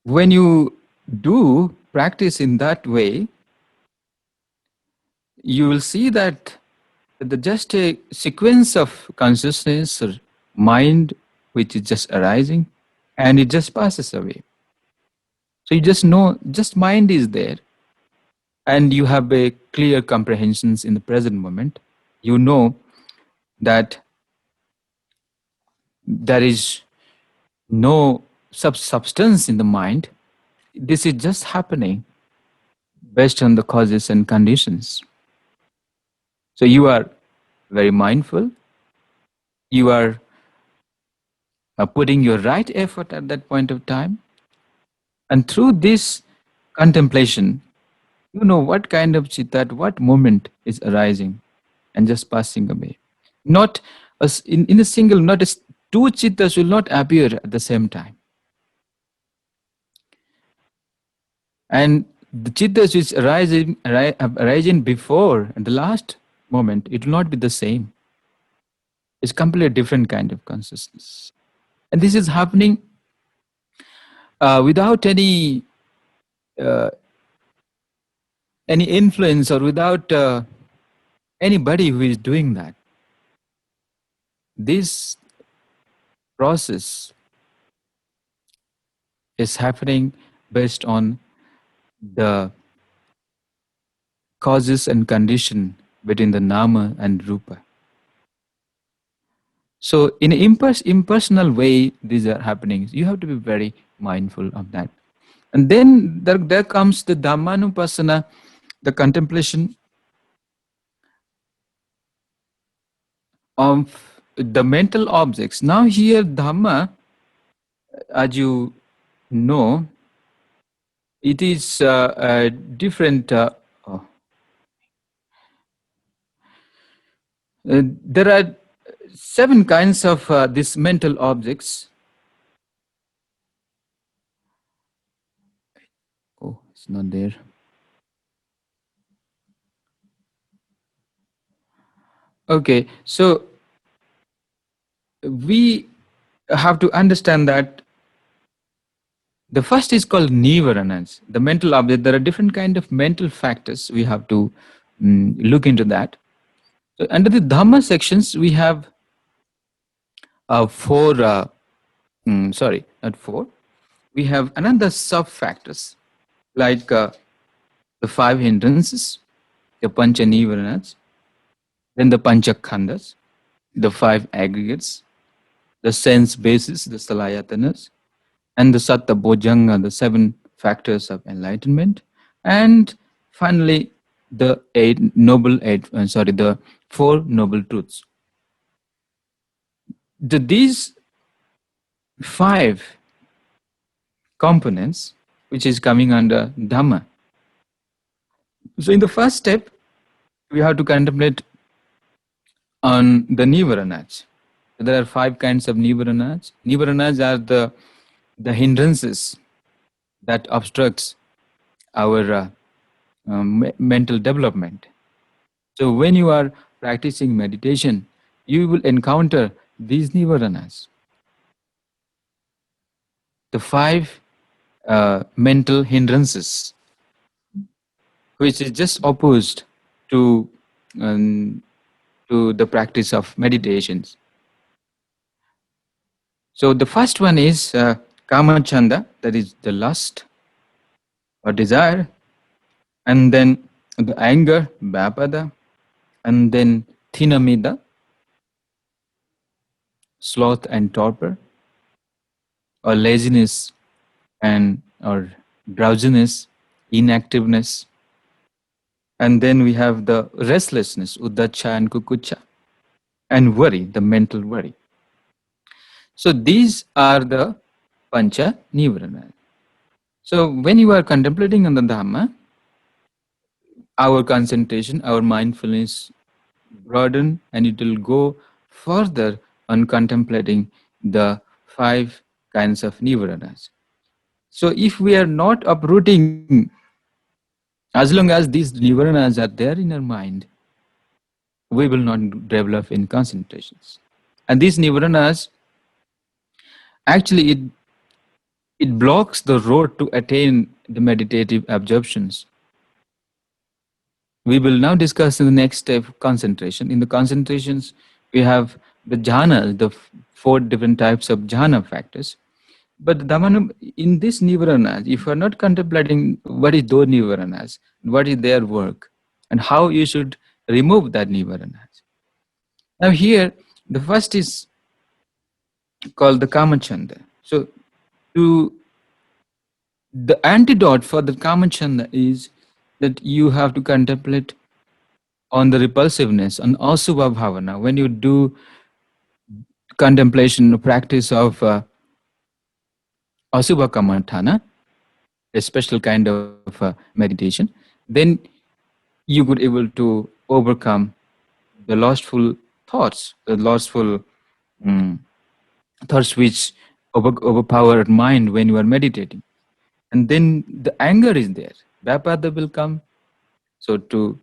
when you do practice in that way, you will see that just a sequence of consciousness or mind which is just arising and it just passes away. So you just know, just mind is there and you have a clear comprehensions in the present moment. You know that there is no substance in the mind. This is just happening based on the causes and conditions. So you are very mindful. You are putting your right effort at that point of time. And through this contemplation, you know what kind of chitta at what moment is arising and just passing away. Not as in a single, not as two chittas will not appear at the same time. And the chittas which arising before and the last moment, it will not be the same. It's completely different kind of consciousness. And this is happening without any influence or without anybody who is doing that. This process is happening based on the causes and condition between the nama and rupa. So in an impersonal way, these are happening. You have to be very mindful of that. And then there comes the Dhammanupassana, the contemplation of the mental objects. Now here Dhamma, as you know, it is a different... there are 7 kinds of these mental objects. Oh, it's not there. Okay, so we have to understand that the first is called nivaranas, the mental object. There are different kind of mental factors. We have to look into that. So under the Dhamma sections, we have 4, sorry, not 4. We have another sub-factors like the 5 hindrances, the pancha nivaranas, then the pancha khandas, the 5 aggregates, the sense basis, the salayatanas, and the satta bojjhanga, the 7 factors of enlightenment, and finally the 4 noble truths. These 5 components which is coming under Dhamma. So in the first step, we have to contemplate on the nivaranas. There are 5 kinds of nivaranas. Nivaranas are the hindrances that obstructs our mental development. So when you are practicing meditation, you will encounter these nivaranas. The 5 mental hindrances, which is just opposed to the practice of meditations. So the first one is Kamachandra, that is the lust or desire, and then the anger, Vyapada, and then Thinamida, sloth and torpor, or laziness and or drowsiness, inactiveness. And then we have the restlessness, Uddhacha and Kukucha, and worry, the mental worry. So these are the Pancha Nivarana. So when you are contemplating on the Dhamma, our concentration, our mindfulness broaden and it will go further on contemplating the 5 kinds of nivaranas. So if we are not uprooting, as long as these nivaranas are there in our mind, we will not develop in concentrations. And these nivaranas, actually it blocks the road to attain the meditative absorptions. We will now discuss in the next step concentration. In the concentrations, we have the jhana, the 4 different types of jhana factors. But Dhammanam, in this nivaranas, if you are not contemplating what is those nivaranas, what is their work, and how you should remove that nivaranas. Now here, the first is called the Kamachandra. So to the antidote for the Kamachandra is that you have to contemplate on the repulsiveness, on asubha bhavana. When you do contemplation, practice of asubha kamatthana, a special kind of meditation, then you could able to overcome the lustful thoughts, the lustful thoughts which overpower mind when you are meditating. And then the anger is there. Vyapada will come. So to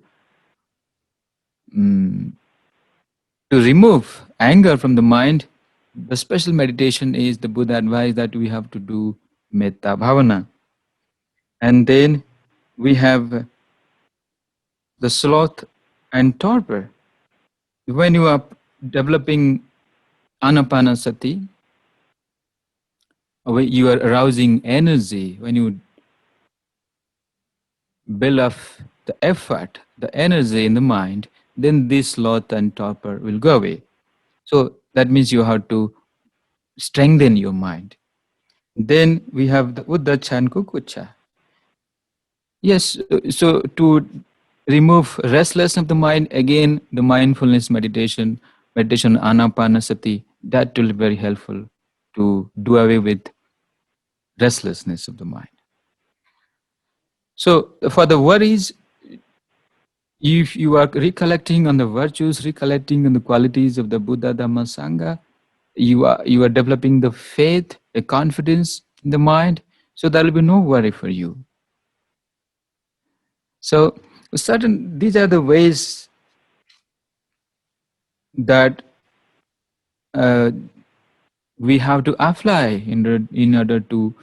remove anger from the mind, the special meditation is the Buddha advised that we have to do metta bhavana. And then we have the sloth and torpor. When you are developing anapanasati, when you are arousing energy, when you build up the effort, the energy in the mind, then this sloth and torpor will go away. So that means you have to strengthen your mind. Then we have the Uddhacha and Kukucha. Yes, so to remove restlessness of the mind, again, the mindfulness meditation anapanasati, that will be very helpful to do away with restlessness of the mind. So for the worries, if you are recollecting on the virtues, recollecting on the qualities of the Buddha, Dhamma, Sangha, you are developing the faith, a confidence in the mind, so there will be no worry for you. So these are the ways that we have to apply in order to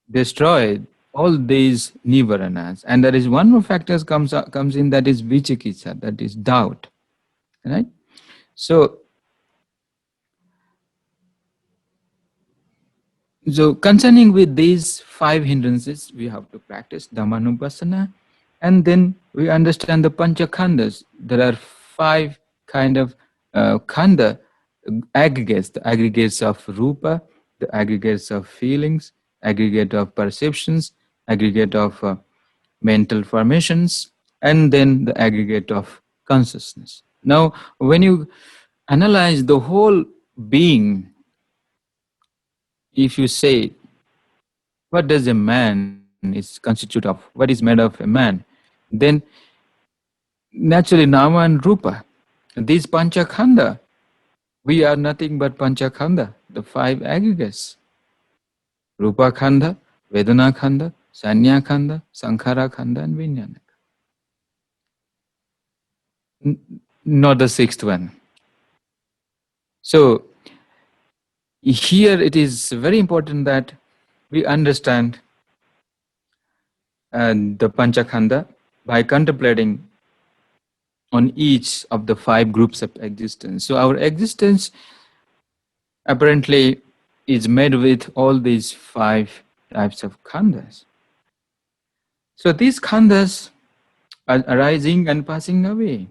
destroy all these nivaranas. And there is one more factor comes in, that is vichikitsa, that is doubt. Right? So concerning with these 5 hindrances, we have to practice Dhammanupassana, and then we understand the panchakhandas. There are 5 kind of khanda aggregates, the aggregates of rupa, the aggregates of feelings, aggregate of perceptions, aggregate of mental formations, and then the aggregate of consciousness. Now, when you analyze the whole being, if you say, what does a man is constitute of? What is made of a man? Then naturally nama and rupa. These panchakhanda, we are nothing but panchakhanda, the 5 aggregates. Rupa khanda, Vedana khanda, Sanya khanda, Sankhara khanda, and Vijnana. Not the 6th one. So here it is very important that we understand the panchakhanda by contemplating on each of the 5 groups of existence. So our existence apparently is made with all these 5 types of khandas. So these khandas are arising and passing away.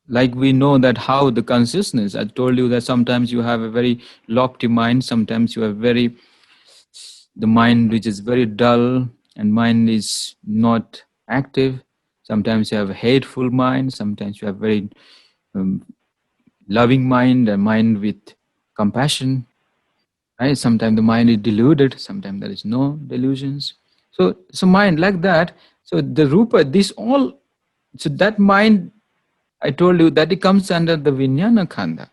Like we know that how the consciousness, I told you that sometimes you have a very lofty mind, sometimes you have the mind which is very dull and mind is not active. Sometimes you have a hateful mind, sometimes you have very loving mind, a mind with compassion. Right? Sometimes the mind is deluded, sometimes there is no delusions. So mind like that. So the rupa, this all, so that mind I told you that it comes under the Vijnana Khanda.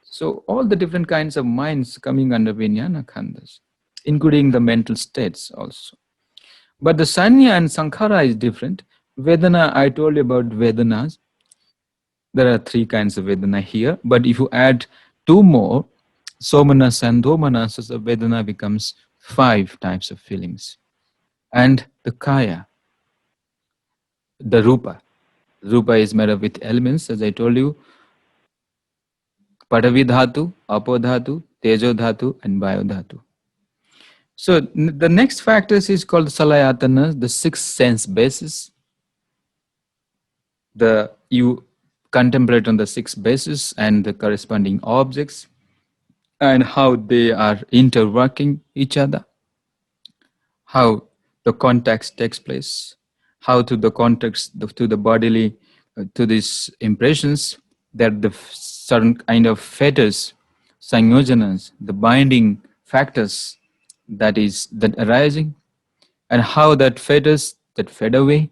So all the different kinds of minds coming under Vijnana Khandas, including the mental states also. But the Sanya and Sankhara is different. Vedana, I told you about Vedanas. There are three kinds of Vedana here. But if you add two more, Somanas and Domanas, so the Vedana becomes 5 types of feelings. And the Kaya, the Rupa. Rupa is made up with elements, as I told you, Padavi Dhatu, Apo Dhatu, Tejo Dhatu, and Vayu Dhatu. So the next factors is called Salayatana, the 6th sense basis. You contemplate on the 6 bases and the corresponding objects and how they are interworking each other, how the context takes place, how to the context to the bodily, to these impressions, that the certain kind of fetters, sanyojanas, the binding factors that arising, and how that fetters that fade away.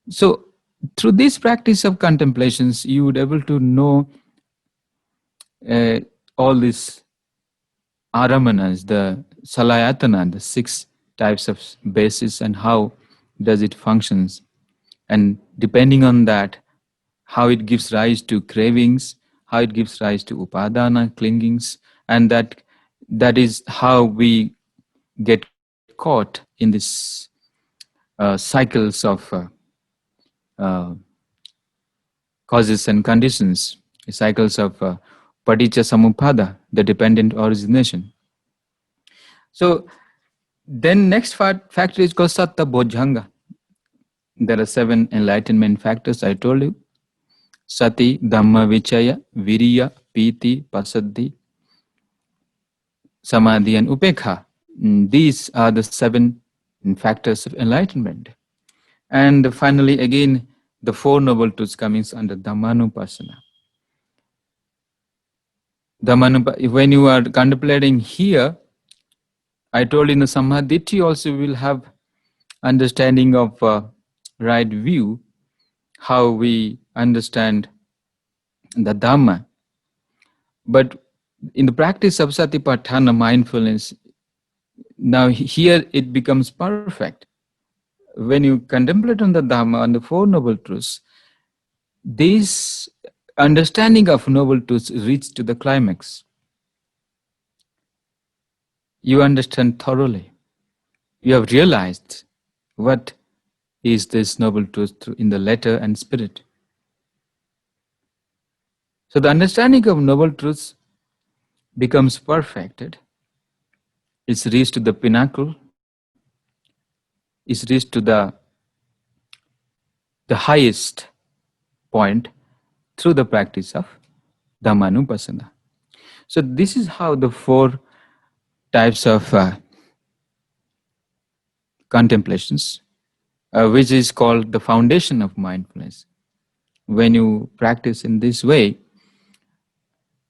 So through this practice of contemplations, you would able to know all these aramanas, the salayatana, the 6 types of bases, and how does it functions. And depending on that, how it gives rise to cravings, how it gives rise to upadana, clingings, and that is how we get caught in this cycles of causes and conditions, cycles of paticca samuppada, the dependent origination. So then next factor is called satta bodhanga. There are 7 enlightenment factors I told you. Sati, Dhamma Vichaya, Viriya, Piti, Pasaddi, Samadhi, and Upekha. These are the 7 factors of enlightenment. And finally, again, the 4 noble truths coming under Dhammanupassana. When you are contemplating here, I told in the Samadhi also will have understanding of right view, how we understand the Dhamma. But in the practice of Satipatthana, mindfulness, now here it becomes perfect. When you contemplate on the Dhamma, on the 4 noble truths, this understanding of noble truths reaches to the climax. You understand thoroughly. You have realized what is this noble truth in the letter and spirit. So the understanding of noble truths becomes perfected. It's reached to the pinnacle. It's reached to the highest point through the practice of Dhammanupassana. So this is how the 4 types of contemplations, which is called the foundation of mindfulness. When you practice in this way,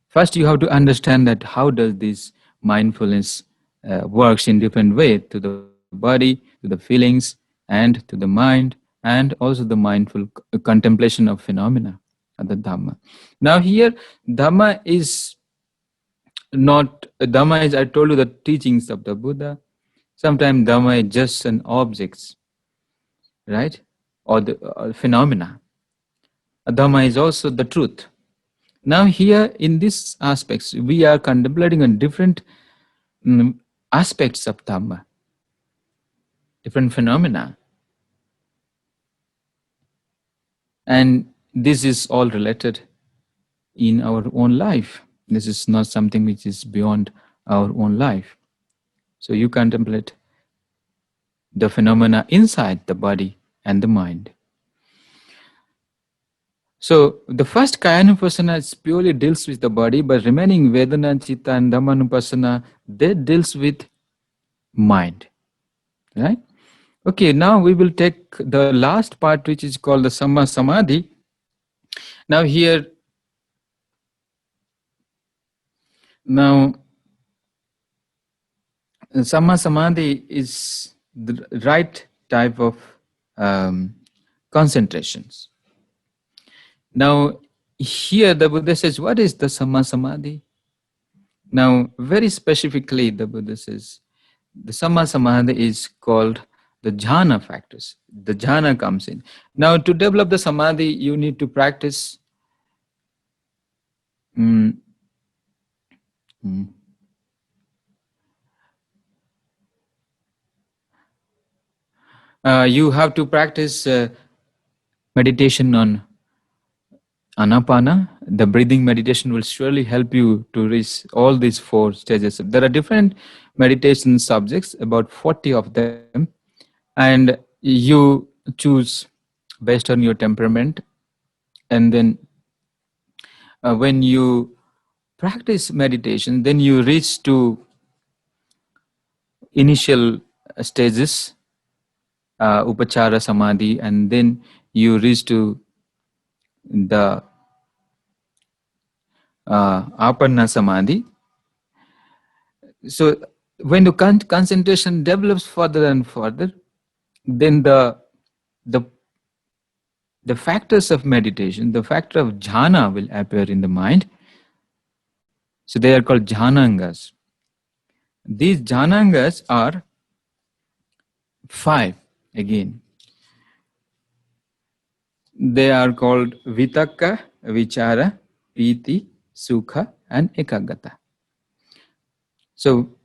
first you have to understand that how does this mindfulness works in different way to the body, to the feelings, and to the mind, and also the mindful contemplation of phenomena of the Dhamma. Now here, Dhamma is, I told you, the teachings of the Buddha. Sometimes Dhamma is just an objects, right? Or the phenomena. Dhamma is also the truth. Now here in these aspects, we are contemplating on different aspects of Dhamma, different phenomena. And this is all related in our own life. This is not something which is beyond our own life. So you contemplate the phenomena inside the body and the mind. So the first Kayanupassana purely deals with the body, but remaining Vedana, Chitta, and Dhammanupassana, they deals with mind. Right? Okay, now we will take the last part, which is called the Sama Samadhi. Now here, Sama Samadhi is the right type of concentrations. Now, here the Buddha says, what is the Sama Samadhi? Now, very specifically, the Buddha says, the Sama Samadhi is called the Jhana factors. The Jhana comes in. Now, to develop the Samadhi, you need to practice mm, mm, you have to practice meditation on Anapana. The breathing meditation will surely help you to reach all these 4 stages. There are different meditation subjects, about 40 of them, and you choose based on your temperament. And then when you practice meditation, then you reach to initial stages, upachara samadhi, and then you reach to the aparna samadhi. So when the concentration develops further and further, then the the factors of meditation, the factor of jhana will appear in the mind. So they are called jhanangas. These jhanangas are 5 again. They are called vitakka, vichara, priti, sukha, and ekagata. So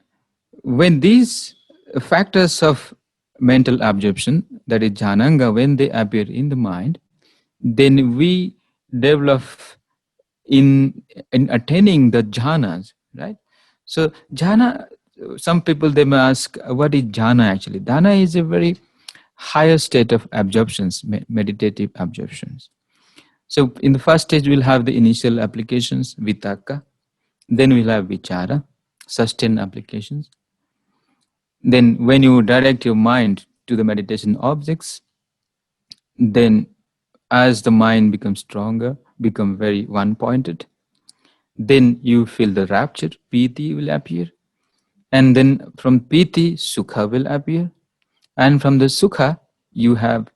when these factors of mental absorption, that is jhananga, when they appear in the mind, then we develop in attaining the jhanas, right? So jhana, some people they may ask, what is jhana actually? Jhana is a very higher state of absorptions, meditative absorptions. So in the first stage, we'll have the initial applications, vitakka. Then we'll have vichara, sustained applications. Then when you direct your mind to the meditation objects, then as the mind becomes stronger, become very one-pointed, then you feel the rapture, piti will appear. And then from piti, sukha will appear. And from the sukha, you have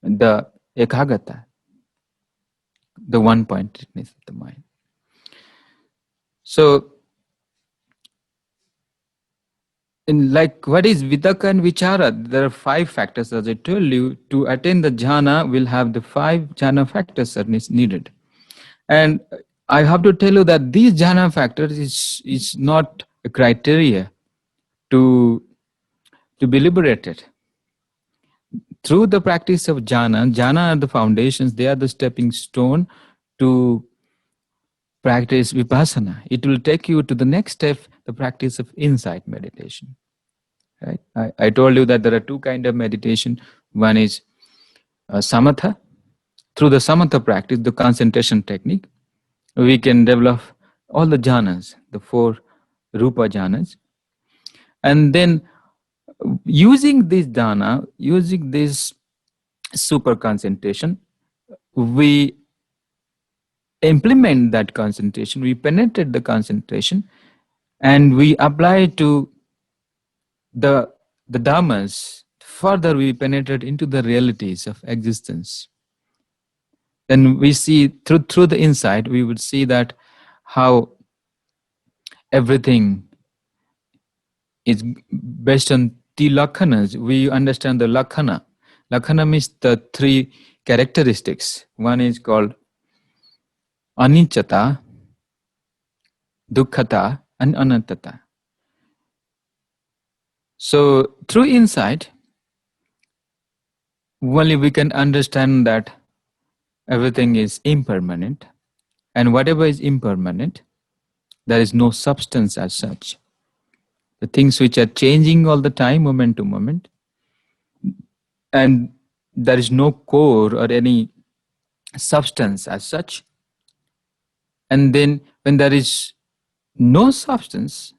the ekagata, the one-pointedness of the mind. So, like what is vitakka and vichara? There are 5 factors, as I told you. To attain the jhana, we'll have the 5 jhana factors that is needed. And I have to tell you that these jhana factors is not a criteria to be liberated. Through the practice of jhana are the foundations, they are the stepping stone to practice vipassana. It will take you to the next step, the practice of insight meditation. Right? I told you that there are 2 kinds of meditation. One is samatha. Through the samatha practice, the concentration technique, we can develop all the jhanas, the 4 rupa jhanas. And then using this jhana, using this super concentration, we implement that concentration, we penetrate the concentration, and we apply to the dharmas. Further, we penetrate into the realities of existence. Then we see through the insight, we would see that how everything is based on the lakhanas. We understand the lakhana. Lakhana means the 3 characteristics. One is called anicchata, dukkhata, and anattata. So through insight, only we can understand that everything is impermanent, and whatever is impermanent, there is no substance as such. The things which are changing all the time, moment to moment, and there is no core or any substance as such. And then when there is no substance,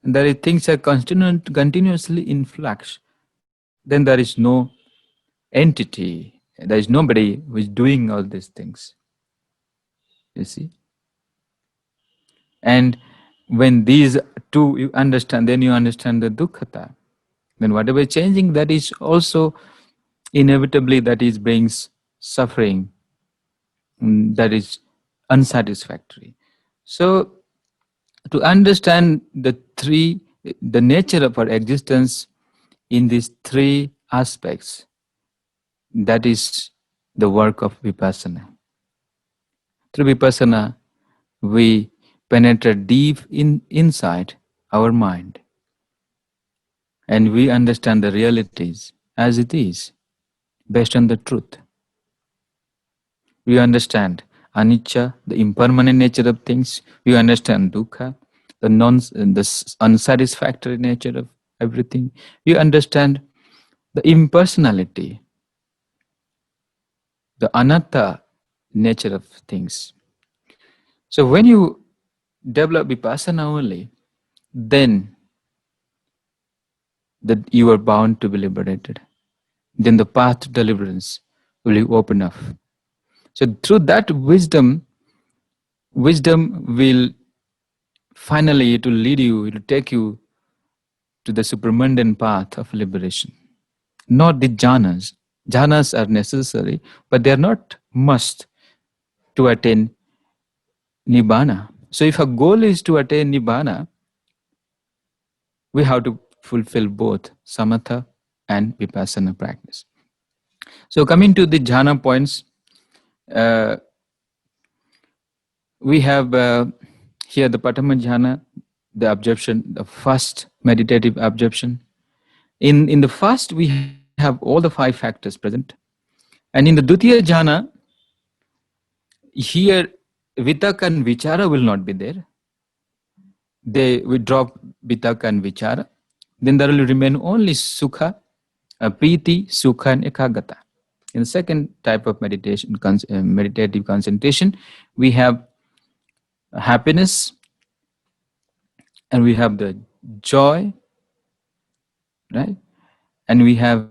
and there is things are continuously in flux, then there is no entity, there is nobody who is doing all these things. You see? And when these 2 you understand, then you understand the dukkhata. Then whatever is changing, that is also inevitably that is brings suffering. that is unsatisfactory. So to understand the nature of our existence in these three aspects, that is the work of Vipassana. Through Vipassana, we penetrate deep inside our mind and we understand the realities as it is, based on the truth. We understand anicca, the impermanent nature of things. We understand dukkha, the unsatisfactory nature of everything. We understand the impersonality, the anatta nature of things. So when you develop vipassana only, then that you are bound to be liberated. Then the path to deliverance will open up. So through that wisdom will finally it will lead you, it will take you to the supermundane path of liberation. Not the jhanas. Jhanas are necessary, but they are not must to attain nibbana. So if a goal is to attain nibbana, we have to fulfill both samatha and vipassana practice. So coming to the jhana points, uh, we have here the Patama Jhana, the absorption, the first meditative absorption. In the first, we have all the 5 factors present. And in the Dutiya Jhana, here Vitaka and Vichara will not be there. We drop Vitaka and Vichara. Then there will remain only Sukha, Priti, Sukha and Ekagata. In the second type of meditation, meditative concentration, we have happiness, and we have the joy, right? And we have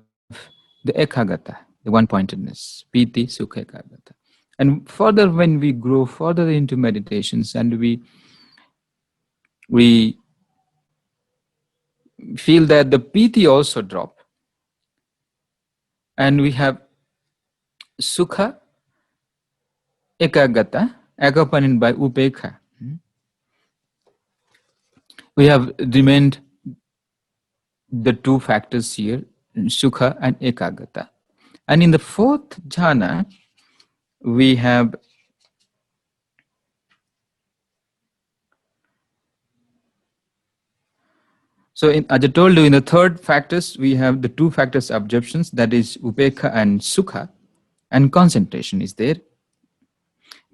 the ekagata, the one-pointedness, piti, sukha, ekagata. And further, when we grow further into meditations and we feel that the piti also drop, and we have sukha, ekagata, accompanied by upekha. We have remained the 2 factors here, sukha and ekagata. And in the 4th jhana, we have as I told you, in the 3rd factors, we have the 2 factors absorptions, that is upekha and sukha, and concentration is there.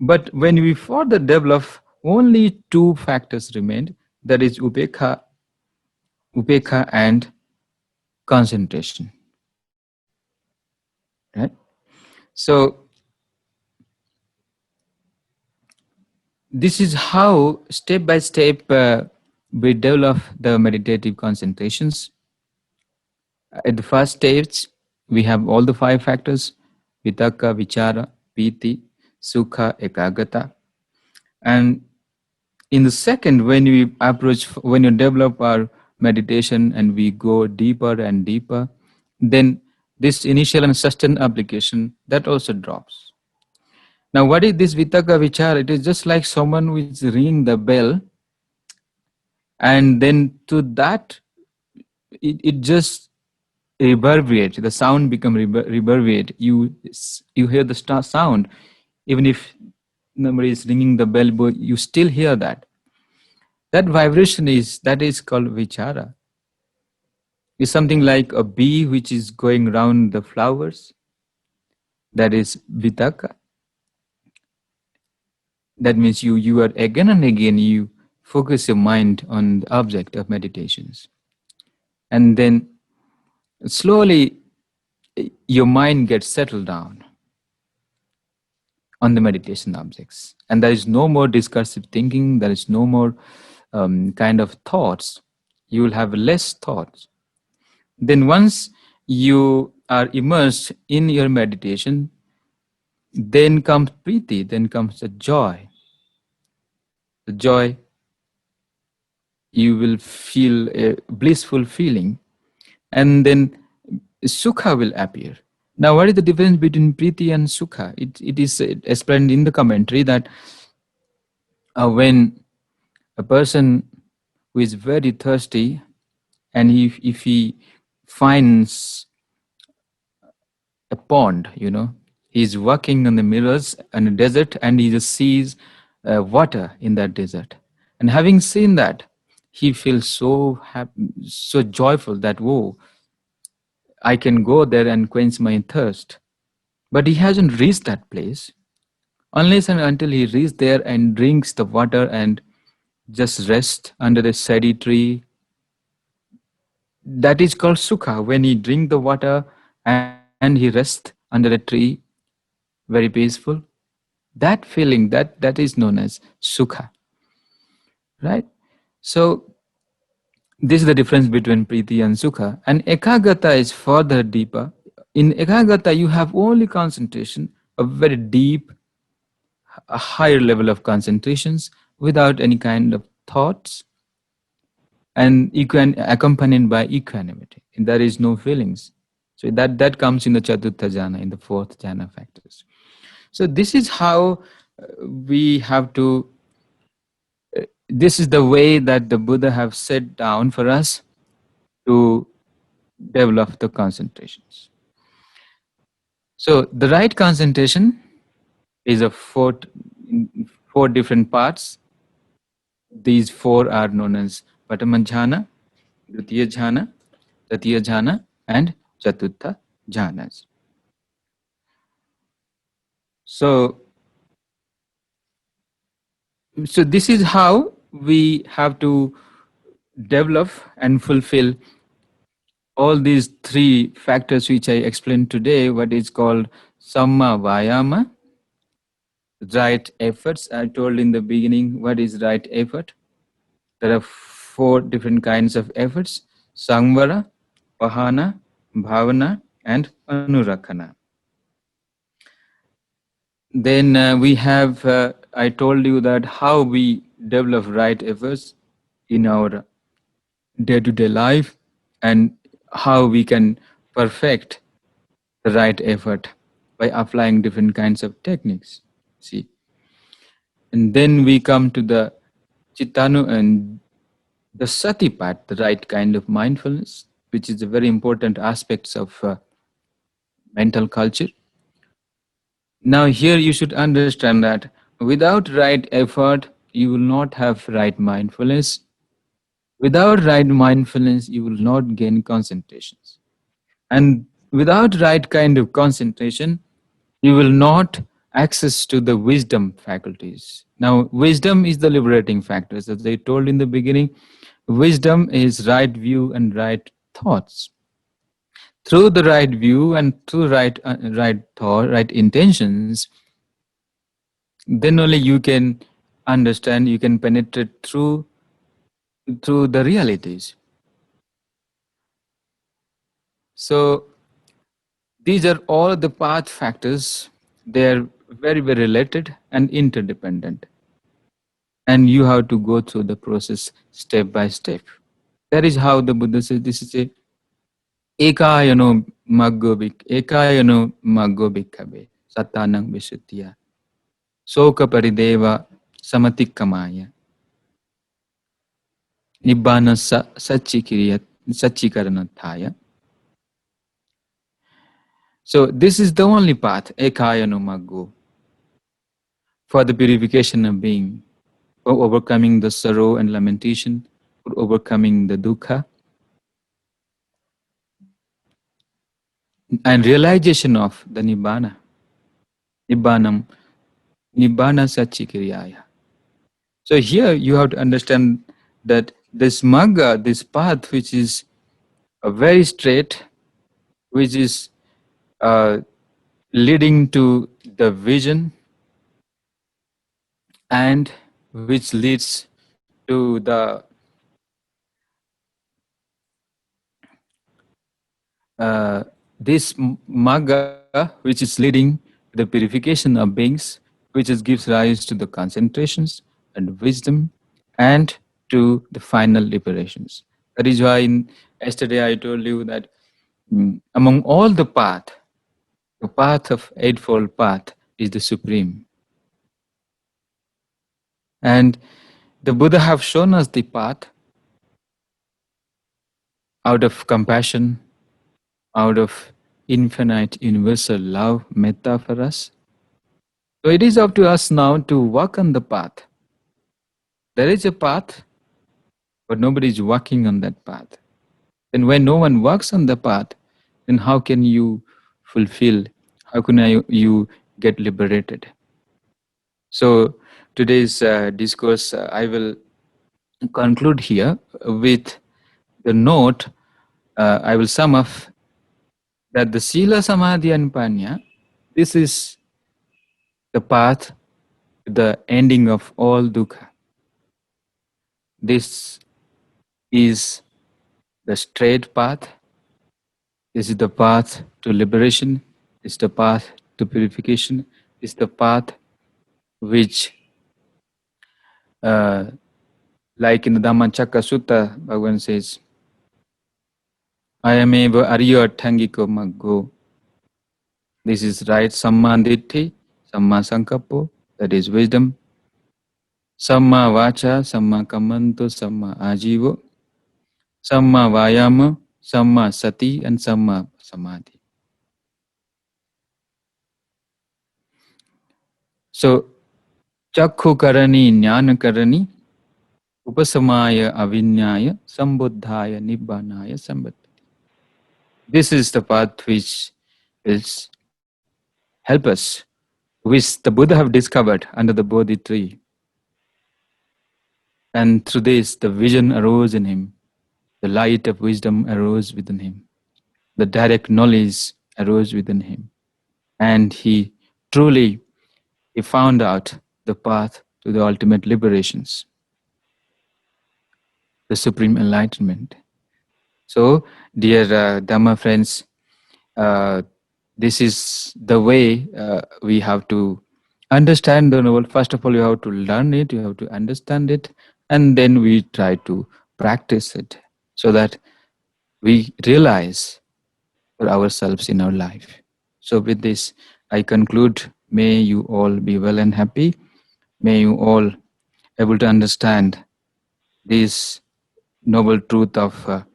But when we further develop, only 2 factors remained, that is upekha and concentration. Right? So this is how step by step we develop the meditative concentrations. At the first stage, we have all the 5 factors: vitaka, vichara, piti, sukha, ekagata. And in the second, when you develop our meditation and we go deeper and deeper, then this initial and sustained application, that also drops. Now, what is this vitaka vichara? It is just like someone who is ringing the bell, and then to that, it just reverberate. The sound become reverberate. You hear the sound, even if nobody is ringing the bell, but you still hear that. That vibration is called vichara. It's something like a bee which is going around the flowers. That is vitaka. That means you are again and again you focus your mind on the object of meditations, and then slowly your mind gets settled down on the meditation objects, and there is no more discursive thinking. There is no more kind of thoughts. You will have less thoughts. Then once you are immersed in your meditation, then comes priti, then comes the joy. The joy, you will feel a blissful feeling, and then sukha will appear. Now, what is the difference between Priti and Sukha? It is explained in the commentary that when a person who is very thirsty, and if he finds a pond, he's walking on the mirrors in a desert, and he just sees water in that desert. And having seen that, he feels so happy, so joyful that, whoa, I can go there and quench my thirst. But he hasn't reached that place unless and until he reaches there and drinks the water and just rest under a shady tree. That is called sukha. When he drink the water and he rests under a tree, very peaceful, that feeling, that is known as sukha, right? So this is the difference between priti and sukha. And ekagata is further deeper. In ekagata, you have only concentration, a very deep, a higher level of concentrations without any kind of thoughts, and accompanied by equanimity. And there is no feelings. So that comes in the Chaturtha Jhana, in the fourth Jhana factors. So this is how we have to, this is the way that the Buddha have set down for us to develop the concentrations. So the right concentration is a four different parts. These four are known as Patama Jhana, Dutiya Jhana, Tatiya Jhana, and Chaturtha Jhanas. So this is how we have to develop and fulfill all these three factors which I explained today, what is called Samma Vayama, right efforts. I told in the beginning what is right effort. There are four different kinds of efforts: Samvara, Pahana, Bhavana, and Anurakana. Then we have, I told you that how we develop right efforts in our day-to-day life, and how we can perfect the right effort by applying different kinds of techniques. See, and then we come to the Chittanu and the Sati part, the right kind of mindfulness, which is a very important aspects of mental culture. Now, here you should understand that without right effort, you will not have right mindfulness. Without right mindfulness, you will not gain concentrations. And without right kind of concentration, you will not access to the wisdom faculties. Now, wisdom is the liberating factors. As I told in the beginning, wisdom is right view and right thoughts. Through the right view and through right thought, right intentions, then only you can understand, you can penetrate through the realities. So these are all the path factors. They are very, very related and interdependent. And you have to go through the process step by step. That is how the Buddha says this is a ekayano maggobikabe satanang visuddhya soka parideva samatikamaya nibbana sachikaranatthaya. So this is the only path, ekayano maggo, for the purification of being, for overcoming the sorrow and lamentation, for overcoming the dukkha, and realization of the nibbana. Nibbanam, nibbana satchikriyaya. So here you have to understand that this magga, this path, which is very straight, which is leading to the vision, and which leads to the this magga, which is leading to the purification of beings, which is gives rise to the concentrations and wisdom, and to the final liberations. That is why yesterday I told you that among all the path, The path of Eightfold Path is the supreme. And the Buddha have shown us the path out of compassion, out of infinite universal love, metta for us. So it is up to us now to walk on the path. There is a path, but nobody is walking on that path. And when no one walks on the path, then how can you fulfill, how can you get liberated? So today's discourse, I will conclude here with the note. I will sum up that the Sila, Samadhi and Panya, this is the path, the ending of all dukkha. This is the straight path. This is the path to liberation. This is the path to purification. This is the path which, like in the Dhammacakka Sutta, Bhagavan says, Ayameva Arya Thangiko Maggo. This is right, Samma Ditti, Samma Sankappo, that is wisdom. Samma Vacha, Samma Kamanto, Samma Ajivo, Samma Vayama, Samma Sati, and Samma Samadhi. So, Chakhu Karani, Jnana Karani, Upasamaya Avinyaya, Sambuddhaya, Nibbanaya, Sambhati. This is the path which will help us, which the Buddha have discovered under the Bodhi tree. And through this, the vision arose in him. The light of wisdom arose within him. The direct knowledge arose within him. And he found out the path to the ultimate liberations, the supreme enlightenment. So, dear Dhamma friends, this is the way we have to understand the novel. First of all, you have to learn it, you have to understand it, and then we try to practice it so that we realize for ourselves in our life. So with this, I conclude. May you all be well and happy. May you all able to understand this noble truth of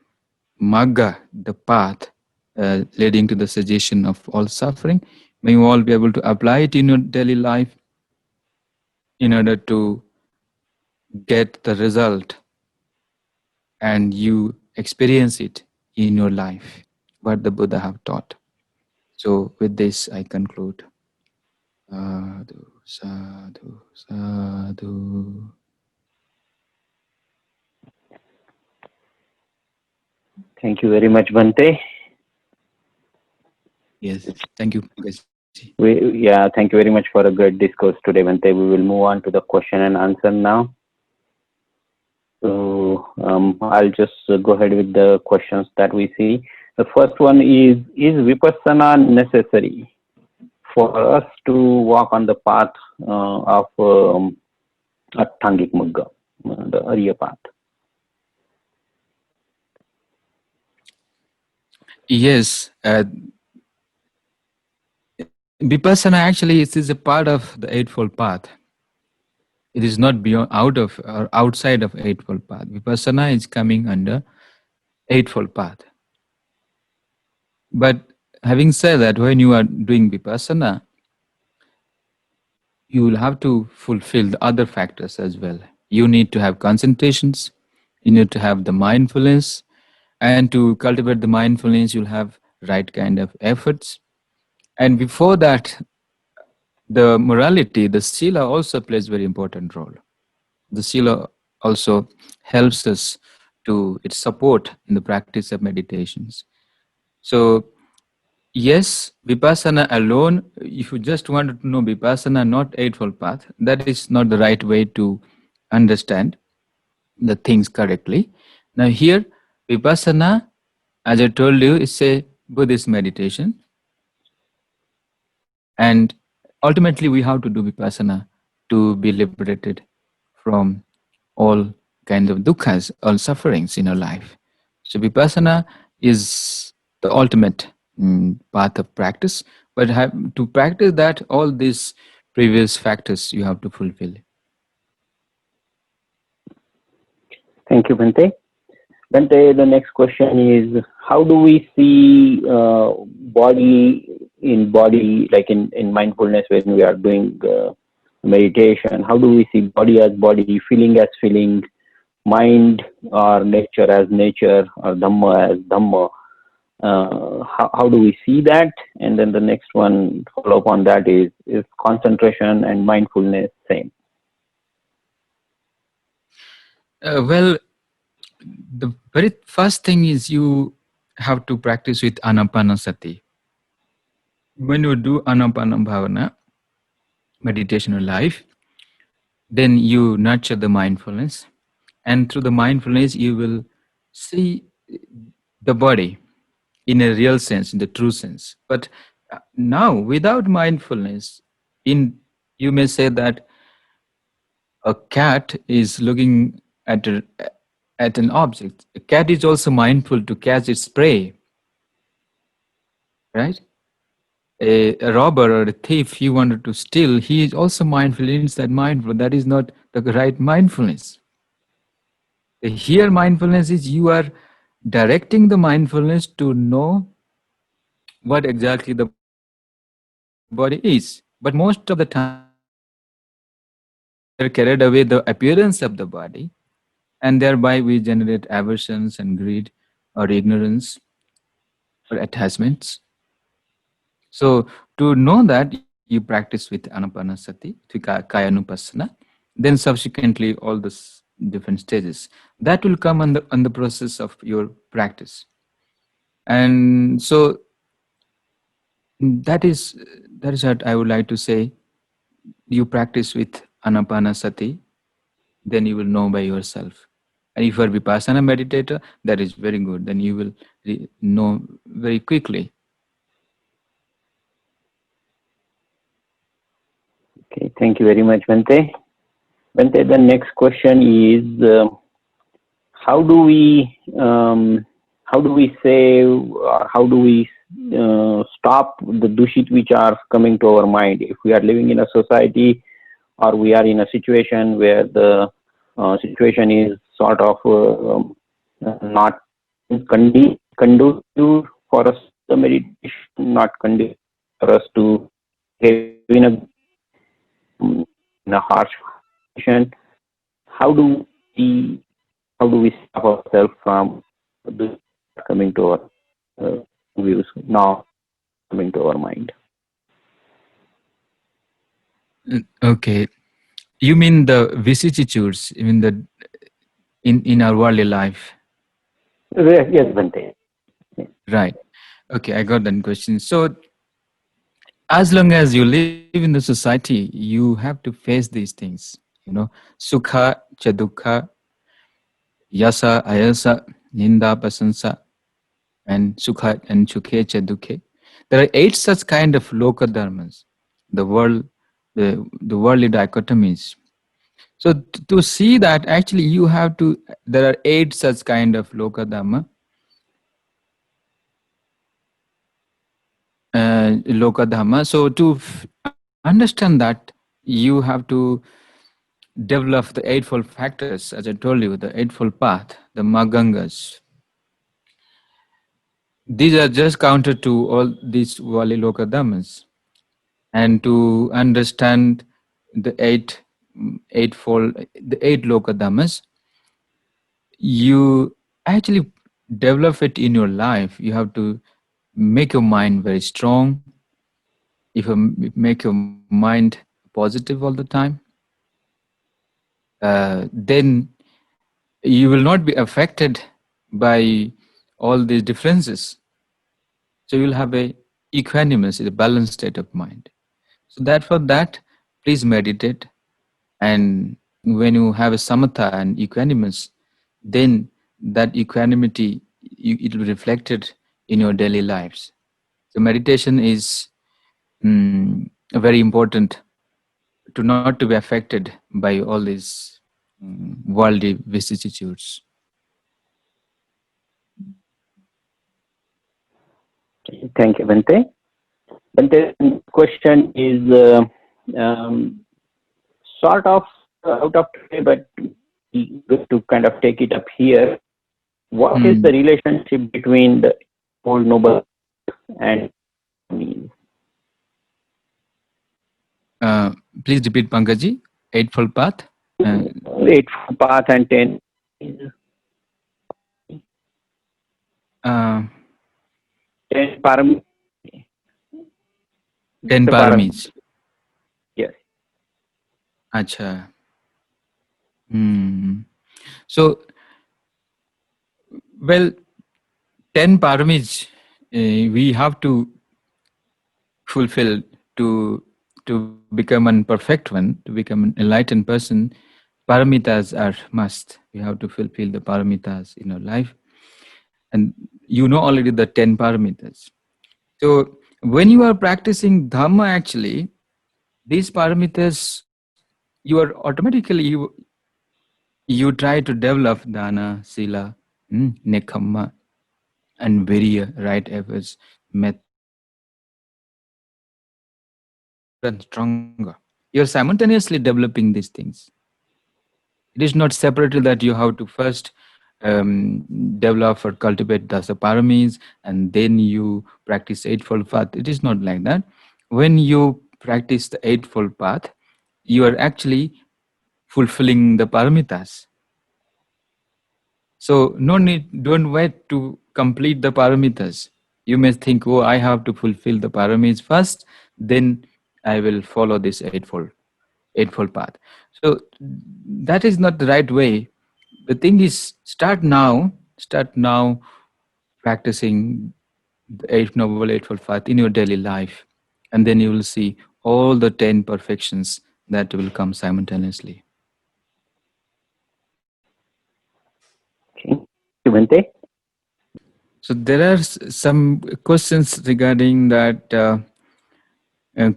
Magga, the path leading to the cessation of all suffering. May you all be able to apply it in your daily life in order to get the result and you experience it in your life, what the Buddha have taught. So with this, I conclude. Sadhu, sadhu, sadhu. Thank you very much, Bhante. Yes, thank you. Thank you very much for a great discourse today, Bhante. We will move on to the question and answer now. So I'll just go ahead with the questions that we see. The first one is Vipassana necessary for us to walk on the path of Atthangik Magga, the Arya path? Yes, Vipassana actually is a part of the Eightfold Path. It is not beyond, out of or outside of Eightfold Path. Vipassana is coming under Eightfold Path. But having said that, when you are doing Vipassana, you will have to fulfill the other factors as well. You need to have concentrations, you need to have the mindfulness, and to cultivate the mindfulness, you'll have right kind of efforts. And before that, the morality, the sila also plays a very important role. The sila also helps us to its support in the practice of meditations. So yes, Vipassana alone, if you just wanted to know Vipassana, not Eightfold Path, that is not the right way to understand the things correctly. Now here, Vipassana, as I told you, is a Buddhist meditation. And ultimately, we have to do Vipassana to be liberated from all kinds of dukkhas, all sufferings in our life. So Vipassana is the ultimate path of practice, But to practice that, all these previous factors you have to fulfill. Thank you, Bhante. Bhante, the next question is, how do we see body in body, like in mindfulness when we are doing meditation? How do we see body as body, feeling as feeling, mind or nature as nature, or Dhamma as Dhamma? How do we see that? And then the next one follow up on that is concentration and mindfulness same? Well, the very first thing is you have to practice with anapanasati. When you do anapana bhavana, meditation or life, then you nurture the mindfulness, and through the mindfulness you will see the body in a real sense, in the true sense. But now without mindfulness, in you may say that a cat is looking at at an object. A cat is also mindful to catch its prey, right? A robber or a thief, he wanted to steal, he is also mindful, inside mindful. That is not the right mindfulness. Here mindfulness is you are directing the mindfulness to know what exactly the body is. But most of the time we are carried away the appearance of the body, and thereby we generate aversions and greed or ignorance or attachments. So to know that, you practice with anapanasati, kayanupassana, then subsequently all the different stages. That will come on the process of your practice. And so that is what I would like to say. You practice with anapanasati, then you will know by yourself. And if you are vipassana meditator, that is very good. Then you will know very quickly. Okay, thank you very much, Bhante. Bhante, the next question is, how do we say, or how do we stop the dushit which are coming to our mind? If we are living in a society, or we are in a situation where the situation is sort of not conducive for us the meditation, not conducive for us to live in a harsh situation, how do we stop ourselves from this coming to our views, now coming to our mind? Okay. You mean the vicissitudes, you mean the in our worldly life? Yes, Bhante. Right. Okay, I got that question. So as long as you live in the society, you have to face these things. Sukha, chadukha, yasa, ayasa, ninda, pasansa, and sukha and chukhe, chadukhe. There are 8 such kind of loka dharmas, the worldly dichotomies. So to see that, actually you have to, there are 8 such kind of loka dharma, So to understand that, you have to develop the Eightfold Factors, as I told you, the Eightfold Path, the Magangas. These are just counter to all these Vali Loka Dhammas. And to understand the the 8 Loka Dhammas, you actually develop it in your life. You have to make your mind very strong. If you make your mind positive all the time, then you will not be affected by all these differences. So you will have a equanimous, a balanced state of mind. So that for that, please meditate. And when you have a samatha and equanimous, then that equanimity, it will be reflected in your daily lives. So meditation is very important to not to be affected by all these worldly vicissitudes. Thank you, Bhante. But the question is sort of out of today, but good to kind of take it up here. What is the relationship between the Old Noble and me? Please repeat, Pankaji. Eightfold Path? Eightfold Path and 10. 10 paramis. 10 paramis. Yes. Acha. So, well, 10 paramis we have to fulfill to become an perfect one, to become an enlightened person. Paramitas are must. We have to fulfill the paramitas in our life. And you know already the 10 paramitas. So when you are practicing Dharma, actually, these paramitas, you are automatically, you try to develop Dana, Sila, Nekhamma, and Virya, right efforts, metta, and stronger. You're simultaneously developing these things. It is not separated that you have to first develop or cultivate dasa paramis and then you practice Eightfold Path. It is not like that. When you practice the Eightfold Path, you are actually fulfilling the paramitas. So no need, don't wait to complete the paramitas. You may think, oh, I have to fulfill the paramis first, then I will follow this eightfold path. So that is not the right way. The thing is, start now practicing the Eightfold Path in your daily life, and then you will see all the 10 perfections that will come simultaneously. Okay. Bhante? So there are some questions regarding that.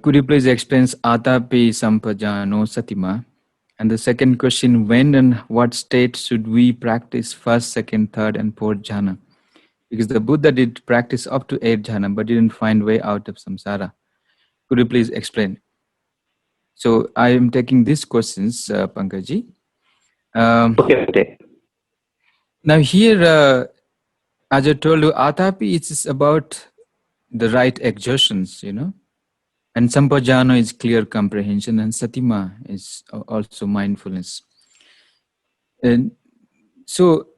Could you please explain Atapi Sampajano Satima? And the second question, when and what state should we practice first, second, third, and fourth jhana? Because the Buddha did practice up to 8 jhana, but didn't find way out of samsara. Could you please explain? So I am taking these questions, Pankaji. Okay. Now here, as I told you, Atapi is about the right exertions, and Sampajano is clear comprehension, and Satima is also mindfulness. And so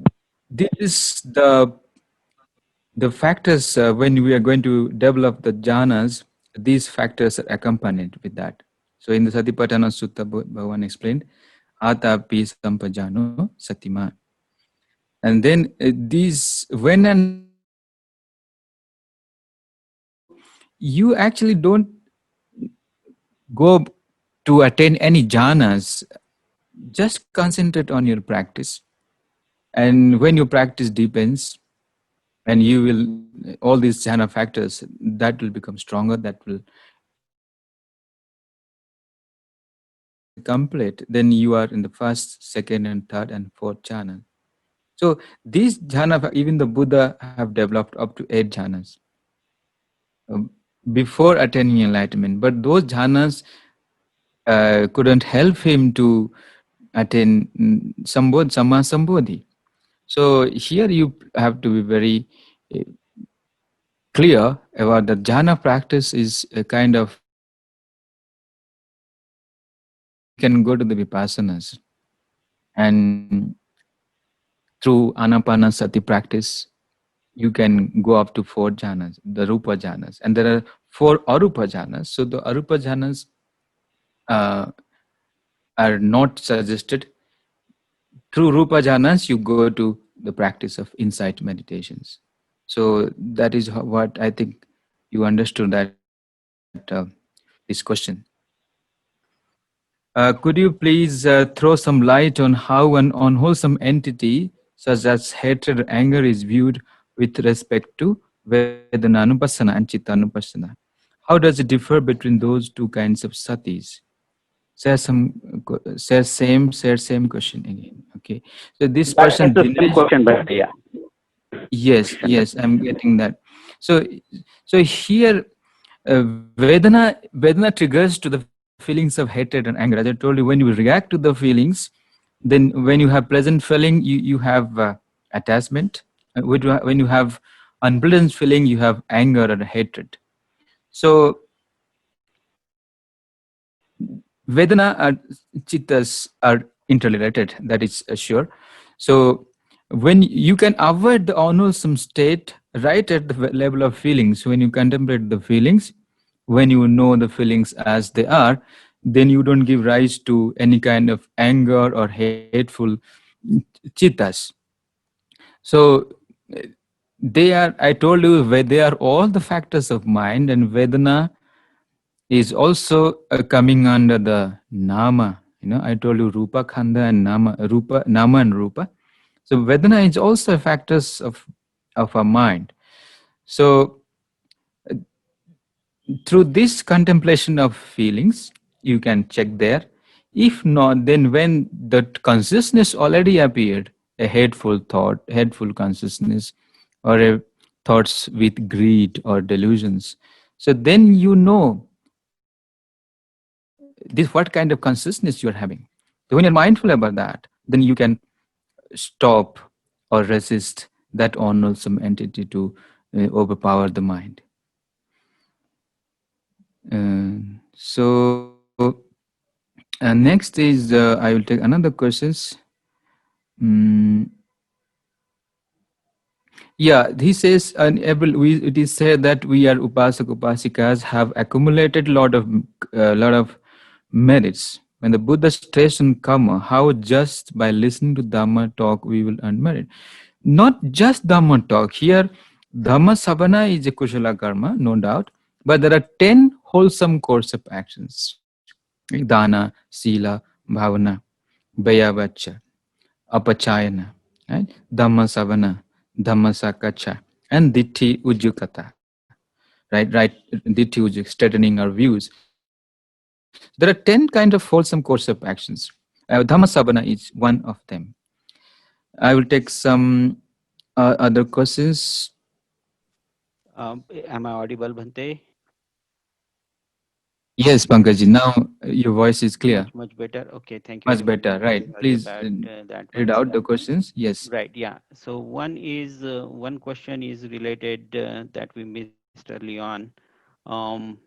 this is the factors when we are going to develop the jhanas, these factors are accompanied with that. So in the Satipatthana Sutta, Bhagavan explained, Atapi Sampajano Satima. And then these, when and you actually don't go to attain any jhanas, just concentrate on your practice. And when your practice deepens, and you will, all these jhana factors, that will become stronger, that will complete, then you are in the first, second, and third, and fourth jhana. So these jhana, even the Buddha have developed up to 8 jhanas before attaining enlightenment. But those jhanas couldn't help him to attain Sama Samadhi. So here you have to be very clear about the jhana practice is a kind of, can go to the Vipassanas, and through Anapanasati practice, you can go up to 4 jhanas, the Rupa jhanas. And there are 4 Arupa jhanas. So the Arupa jhanas are not suggested. Through Rupa jhanas, you go to the practice of insight meditations. So that is what I think you understood that this question. Could you please throw some light on how an unwholesome entity such as hatred or anger is viewed with respect to Vedana and Chitta? How does it differ between those two kinds of satis? Share same question again. Okay. So this person, That's the same question, but yeah. yes, I'm getting that. So here Vedana triggers to the feelings of hatred and anger. As I told you, when you react to the feelings, then when you have pleasant feeling, you have attachment. When you have unpleasant feeling, you have anger and hatred. So Vedana and Chittas are interrelated, that is sure. So when you can avoid the unwholesome state right at the level of feelings, when you contemplate the feelings, when you know the feelings as they are, then you don't give rise to any kind of anger or hateful chittas. So they are, I told you, they are all the factors of mind, and Vedana is also coming under the nama. I told you rupa khanda and nama and rupa. So Vedana is also factors of our mind. So through this contemplation of feelings, you can check there. If not, then when the consciousness already appeared, a hateful thought, hateful consciousness, or a thoughts with greed or delusions, so then you know this what kind of consciousness you are having. So when you're mindful about that, then you can stop or resist that unwholesome entity to overpower the mind. So next is I will take another questions. Mm, yeah, he says, it is said that we are upasak upasikas have accumulated lot of merits. When the Buddha stressed on karma, how just by listening to Dhamma talk we will earn merit. Not just Dhamma talk. Here, Dhamma savana is a kushala karma, no doubt, but there are 10 wholesome course of actions. Dana, sila, bhavana, Bayavacha, Apachayana, right? Dhamma Savana, Dhamma Sakacha, and Ditti Ujjukata, right? Ditti Ujjuk, straightening our views. There are 10 kind of wholesome course of actions. Dhamma Savana is one of them. I will take some other questions. Am I audible, Bhante? Yes, Pankaj, now your voice is clear. Much better. Okay, thank you Much very much. better, right? Sorry Please about that read one. out the questions. Yes. Right, yeah. So one question is related that we missed early on. Um,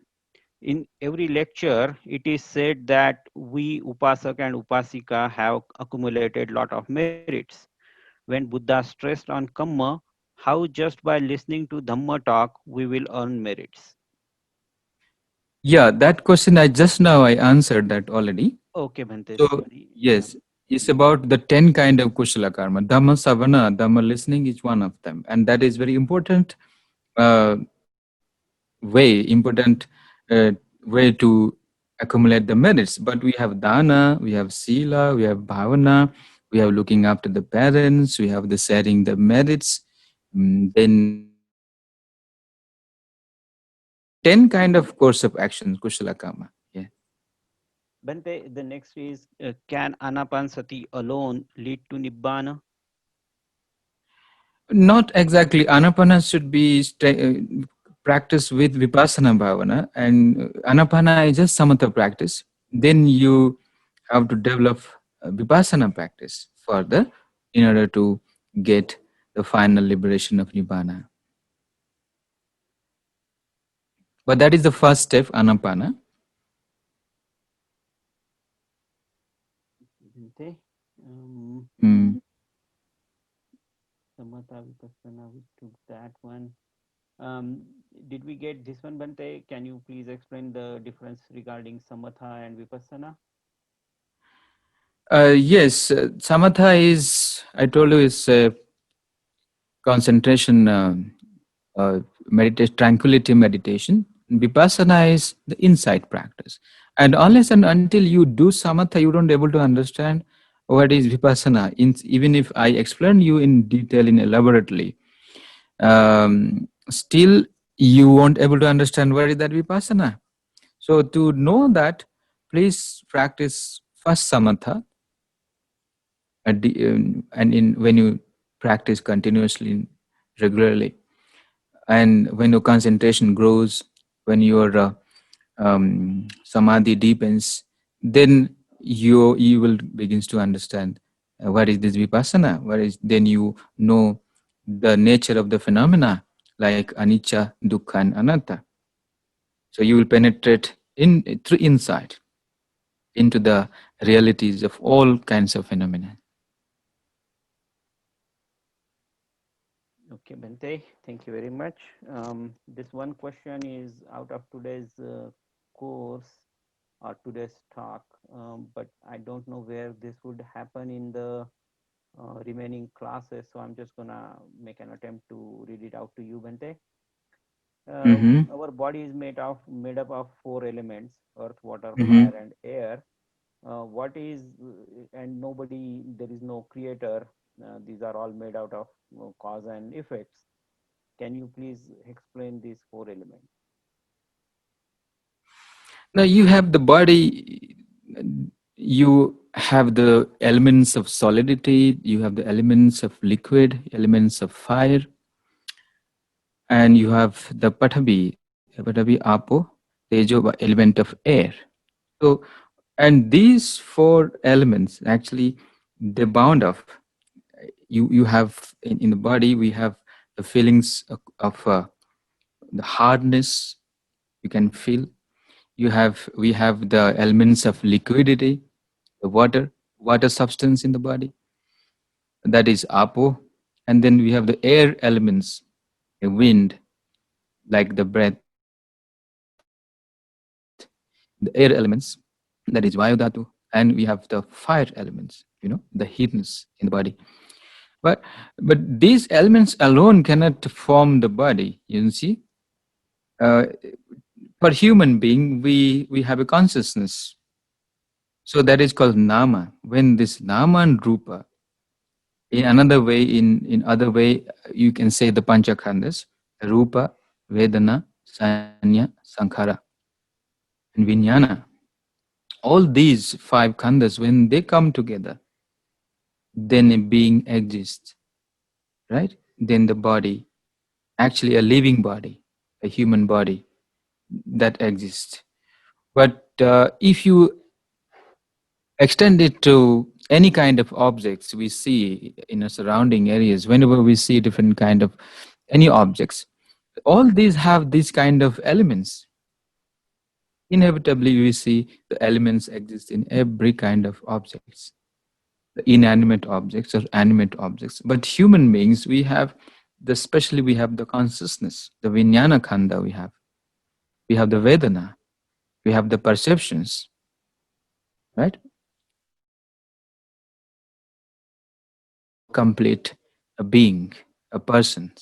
in every lecture, it is said that we Upasak and Upasika have accumulated lot of merits. When Buddha stressed on Kamma, how just by listening to Dhamma talk we will earn merits? Yeah, that question I answered that already. Okay, Bhante, So sorry. yes, it's about the 10 kind of kushala karma. Dhamma savana, Dhamma listening is one of them, and that is very important uh, important uh, way to accumulate the merits. But we have dana, we have sila, we have bhavana, we have looking after the parents, we have the sharing the merits. Then there are 10 kind of course of actions, kushala karma. Yeah. Bhante, the next is can Anapansati alone lead to Nibbana? Not exactly. Anapana should be practiced with Vipassana Bhavana, and Anapana is just Samatha practice. Then you have to develop Vipassana practice further in order to get the final liberation of Nibbana. But that is the first step, Anapana. Bhante, Mm. Samatha Vipassana, we took that one. Um, did we get this one, Bhante? Can you please explain the difference regarding Samatha and Vipassana? Yes, Samatha is, I told you, is concentration meditation, tranquility meditation. Vipassana is the insight practice. And unless and until you do samatha, you don't able to understand what is vipassana. Even if I explain you in detail, in elaborately, still you won't able to understand what is that vipassana. So to know that, please practice first samatha, and in when you practice continuously, regularly, and when your concentration grows, when your samadhi deepens, then you will begins to understand what is this vipassana. What is, then you know the nature of the phenomena like anicca, dukkha, and anatta. So you will penetrate in through insight into the realities of all kinds of phenomena. Okay, Bente, thank you very much. This one question is out of today's course or today's talk, but I don't know where this would happen in the remaining classes, so I'm just gonna make an attempt to read it out to you, Bente. Mm-hmm. Our body is made up of four elements: earth, water, Mm-hmm. fire, and air. What is and nobody, there is no creator. These are all made out of cause and effects. Can you please explain these four elements? Now you have the body, you have the elements of solidity, you have the elements of liquid, elements of fire, and you have the patabi apo, tejo, element of air. So, and these four elements actually they bound off. You have in the body we have the feelings of the hardness you can feel. We have the elements of liquidity, the water substance in the body, that is apo, and then we have the air elements, the wind, like the breath, the air elements, that is vayudhatu, and we have the fire elements, the heatness in the body. But these elements alone cannot form the body. You see, uh, for human being, we have a consciousness, so that is called nama. When this nama and rupa, in another way, in other way, you can say the panchakhandas, rupa, vedana, sanya, sankhara, and vijnana. All these five khandas, when they come together, then a being exists, right? Then the body, actually a living body, a human body that exists. But if you extend it to any kind of objects we see in our surrounding areas, whenever we see different kind of any objects, all these have these kind of elements. Inevitably, we see the elements exist in every kind of objects, the inanimate objects or animate objects. But human beings, especially we have the consciousness, the vijnana khanda we have the vedana, we have the perceptions, right? A complete a being, a person.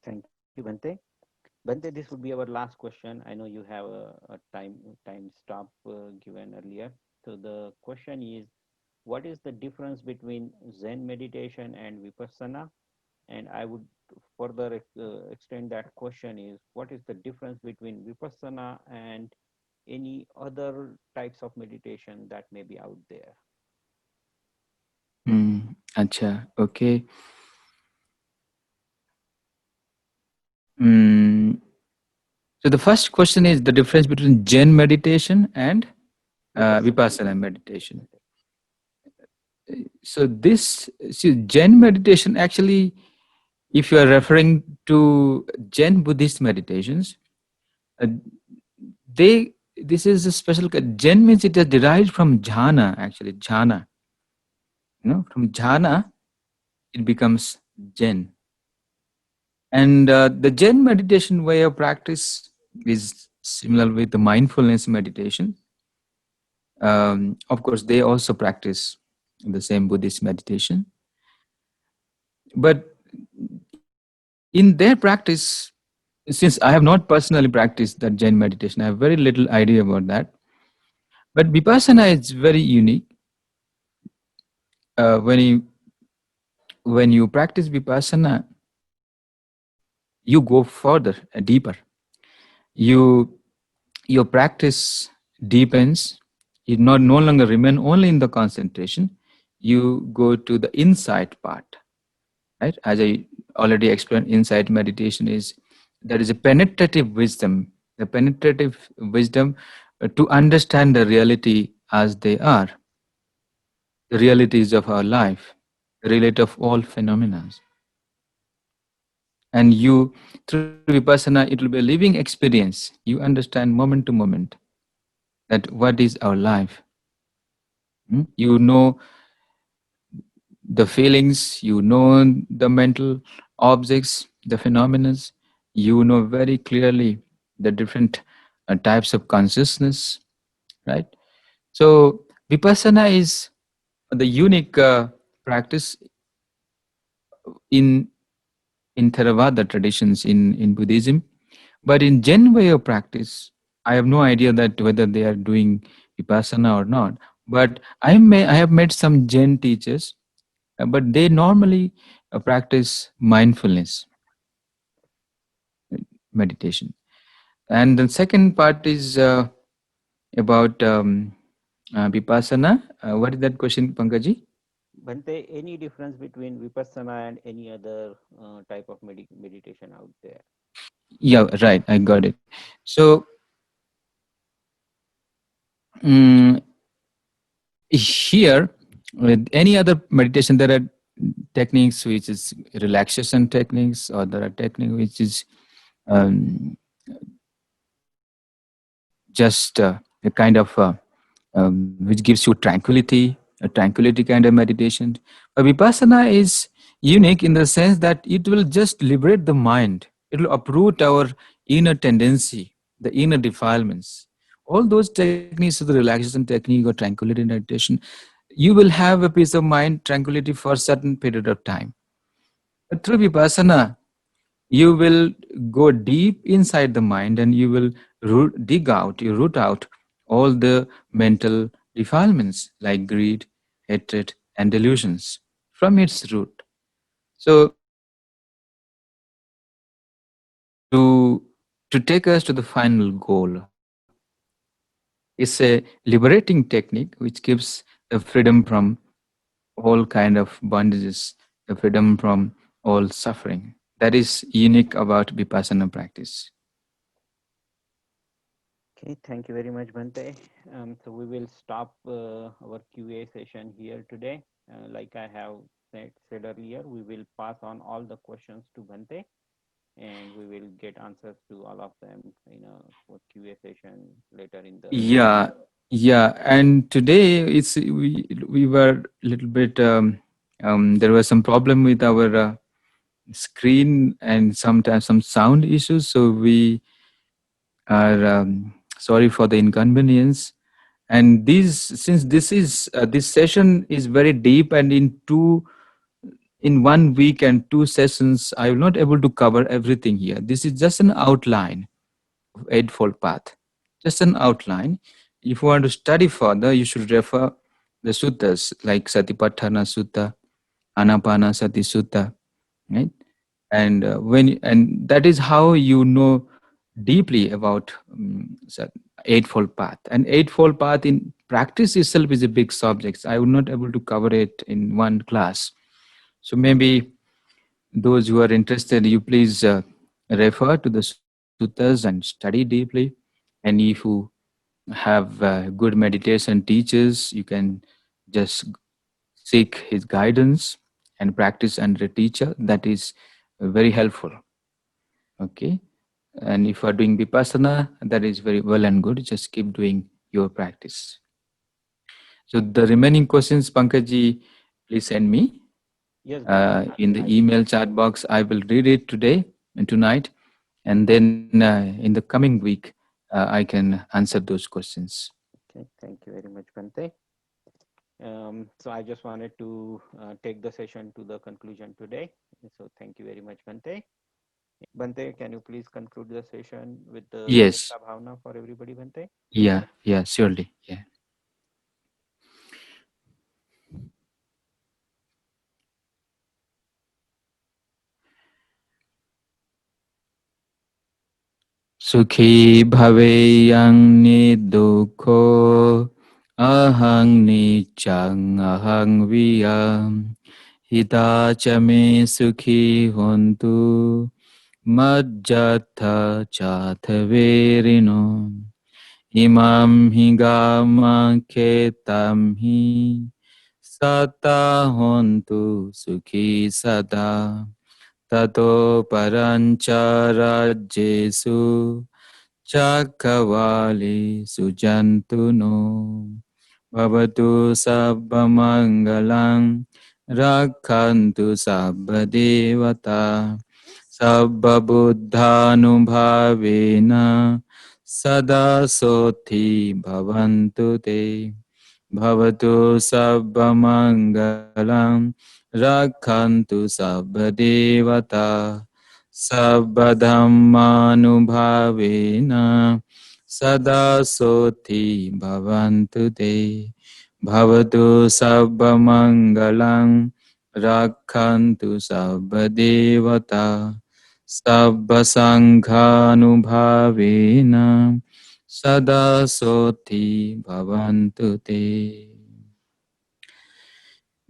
Thank you, Bente. Bente, this would be our last question. I know you have a time stop given earlier. So the question is, what is the difference between Zen meditation and Vipassana? And I would further extend that question is, what is the difference between Vipassana and any other types of meditation that may be out there? Acha, okay. Mm, so the first question is the difference between Zen meditation and Vipassana meditation. So Zen meditation actually, if you are referring to Zen Buddhist meditations, uh, this is a special. Zen means it is derived from jhana. Actually, jhana. From jhana it becomes Zen. And the Zen meditation way of practice is similar with the mindfulness meditation. Of course, they also practice the same Buddhist meditation. But in their practice, since I have not personally practiced that Zen meditation, I have very little idea about that. But Vipassana is very unique. When you practice Vipassana, you go further, deeper. You your practice deepens. You no longer remain only in the concentration. You go to the insight part, right? As I already explained, insight meditation is there is a penetrative wisdom, the penetrative wisdom to understand the reality as they are, the realities of our life, the reality of all phenomena. And you, through Vipassana, it will be a living experience. You understand moment to moment that what is our life. You know the feelings, you know the mental objects, the phenomena. You know very clearly the different types of consciousness, right? So Vipassana is the unique practice in Theravada traditions in Buddhism. But in Zen way of practice, I have no idea that whether they are doing Vipassana or not. But I have met some Zen teachers, but they normally practice mindfulness meditation. And the second part is about Vipassana. What is that question, Pankaji? Bhante, any difference between Vipassana and any other type of meditation out there? Yeah, right. I got it. So mm here, with any other meditation, there are techniques which is relaxation techniques, or there are techniques which is um, just a kind of which gives you tranquility, a tranquility kind of meditation. But Vipassana is unique in the sense that it will just liberate the mind. It will uproot our inner tendency, the inner defilements. All those techniques of the relaxation technique or tranquility meditation, you will have a peace of mind, tranquility for a certain period of time. But through Vipassana, you will go deep inside the mind and you will root out all the mental defilements like greed, hatred, and delusions from its root. So, to, to take us to the final goal, it's a liberating technique which gives the freedom from all kind of bondages, the freedom from all suffering. That is unique about Vipassana practice. Okay, thank you very much, Bhante. So we will stop our QA session here today. Like I have said earlier, we will pass on all the questions to Bhante, and we will get answers to all of them in a QA session later in the. Yeah, yeah. And today we were a little bit there was some problem with our screen and sometimes some sound issues. So we are sorry for the inconvenience. And these since this session is very deep and in 1 week and 2 sessions, I will not able to cover everything here. This is just an outline of Eightfold Path. Just an outline. If you want to study further, you should refer the suttas like Satipatthana Sutta, Anapana Sati Sutta, right? And that is how you know deeply about Eightfold Path. And Eightfold Path in practice itself is a big subject. I would not able to cover it in one class. So maybe those who are interested, you please refer to the suttas and study deeply. And if you have good meditation teachers, you can just seek his guidance and practice under a teacher. That is very helpful. Okay. And if you are doing Vipassana, that is very well and good. Just keep doing your practice. So the remaining questions, Pankaji, please send me Yes, Bhante. in the email chat box. I will read it today and tonight. And then in the coming week, I can answer those questions. Okay, thank you very much, Bhante. So I just wanted to take the session to the conclusion today. So thank you very much, Bhante. Bhante, can you please conclude the session with the Yes. Metta Bhavana for everybody, Bhante? Yeah. Yeah. Surely. Yeah. Sukhi bhaveyang ni dukho ahang ni chang ahang viyam hita chame sukhi hontu Majjatha Chathaverino Imam Hingama Ketam Hi Sata Hontu Sukhi Sada Tato Paranchara Jesu Chakavali Sujantuno Bhavatu Sabbamangalang Rakhantu Sabbadevata Sabbabuddhanubhavena Sada Soti Bhavantu Te Bhavatu Sabbamangalang Rakhantu Sabbadevata Sabbadhammanubhavena Sada Soti Bhavantu Te Bhavatu Sabbamangalang Rakhantu Sabbadevata Sabbasanghanubhavena Sada Soti Bhavantu Te.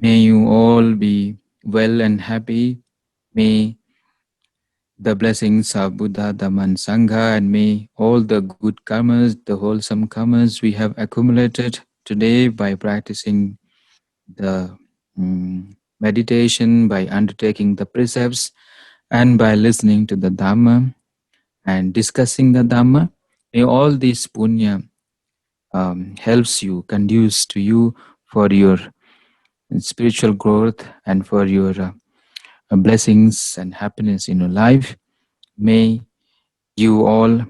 May you all be well and happy. May the blessings of Buddha, Dhamma and Sangha, and may all the good karmas, the wholesome karmas we have accumulated today by practicing the meditation, by undertaking the precepts, and by listening to the Dhamma and discussing the Dhamma, may all this punya helps you, conduce to you for your spiritual growth and for your blessings and happiness in your life. May you all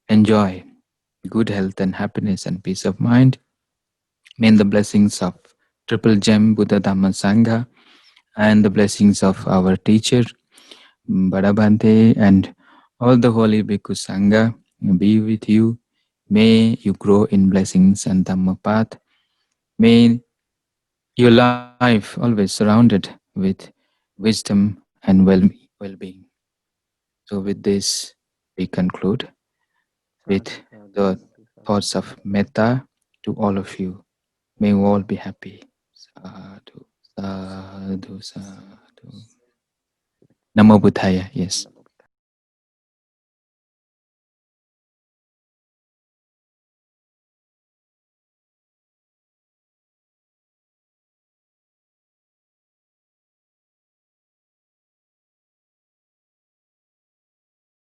enjoy good health and happiness and peace of mind. May the blessings of Triple Gem Buddha Dhamma Sangha and the blessings of our teacher Bhadabhante and all the holy Bhikkhu Sangha be with you. May you grow in blessings and Dhamma path. May your life always surrounded with wisdom and well-being. So with this, we conclude with the thoughts of metta to all of you. May you all be happy. Sadhu, sadhu, sadhu. Namo Buddhaya, yes.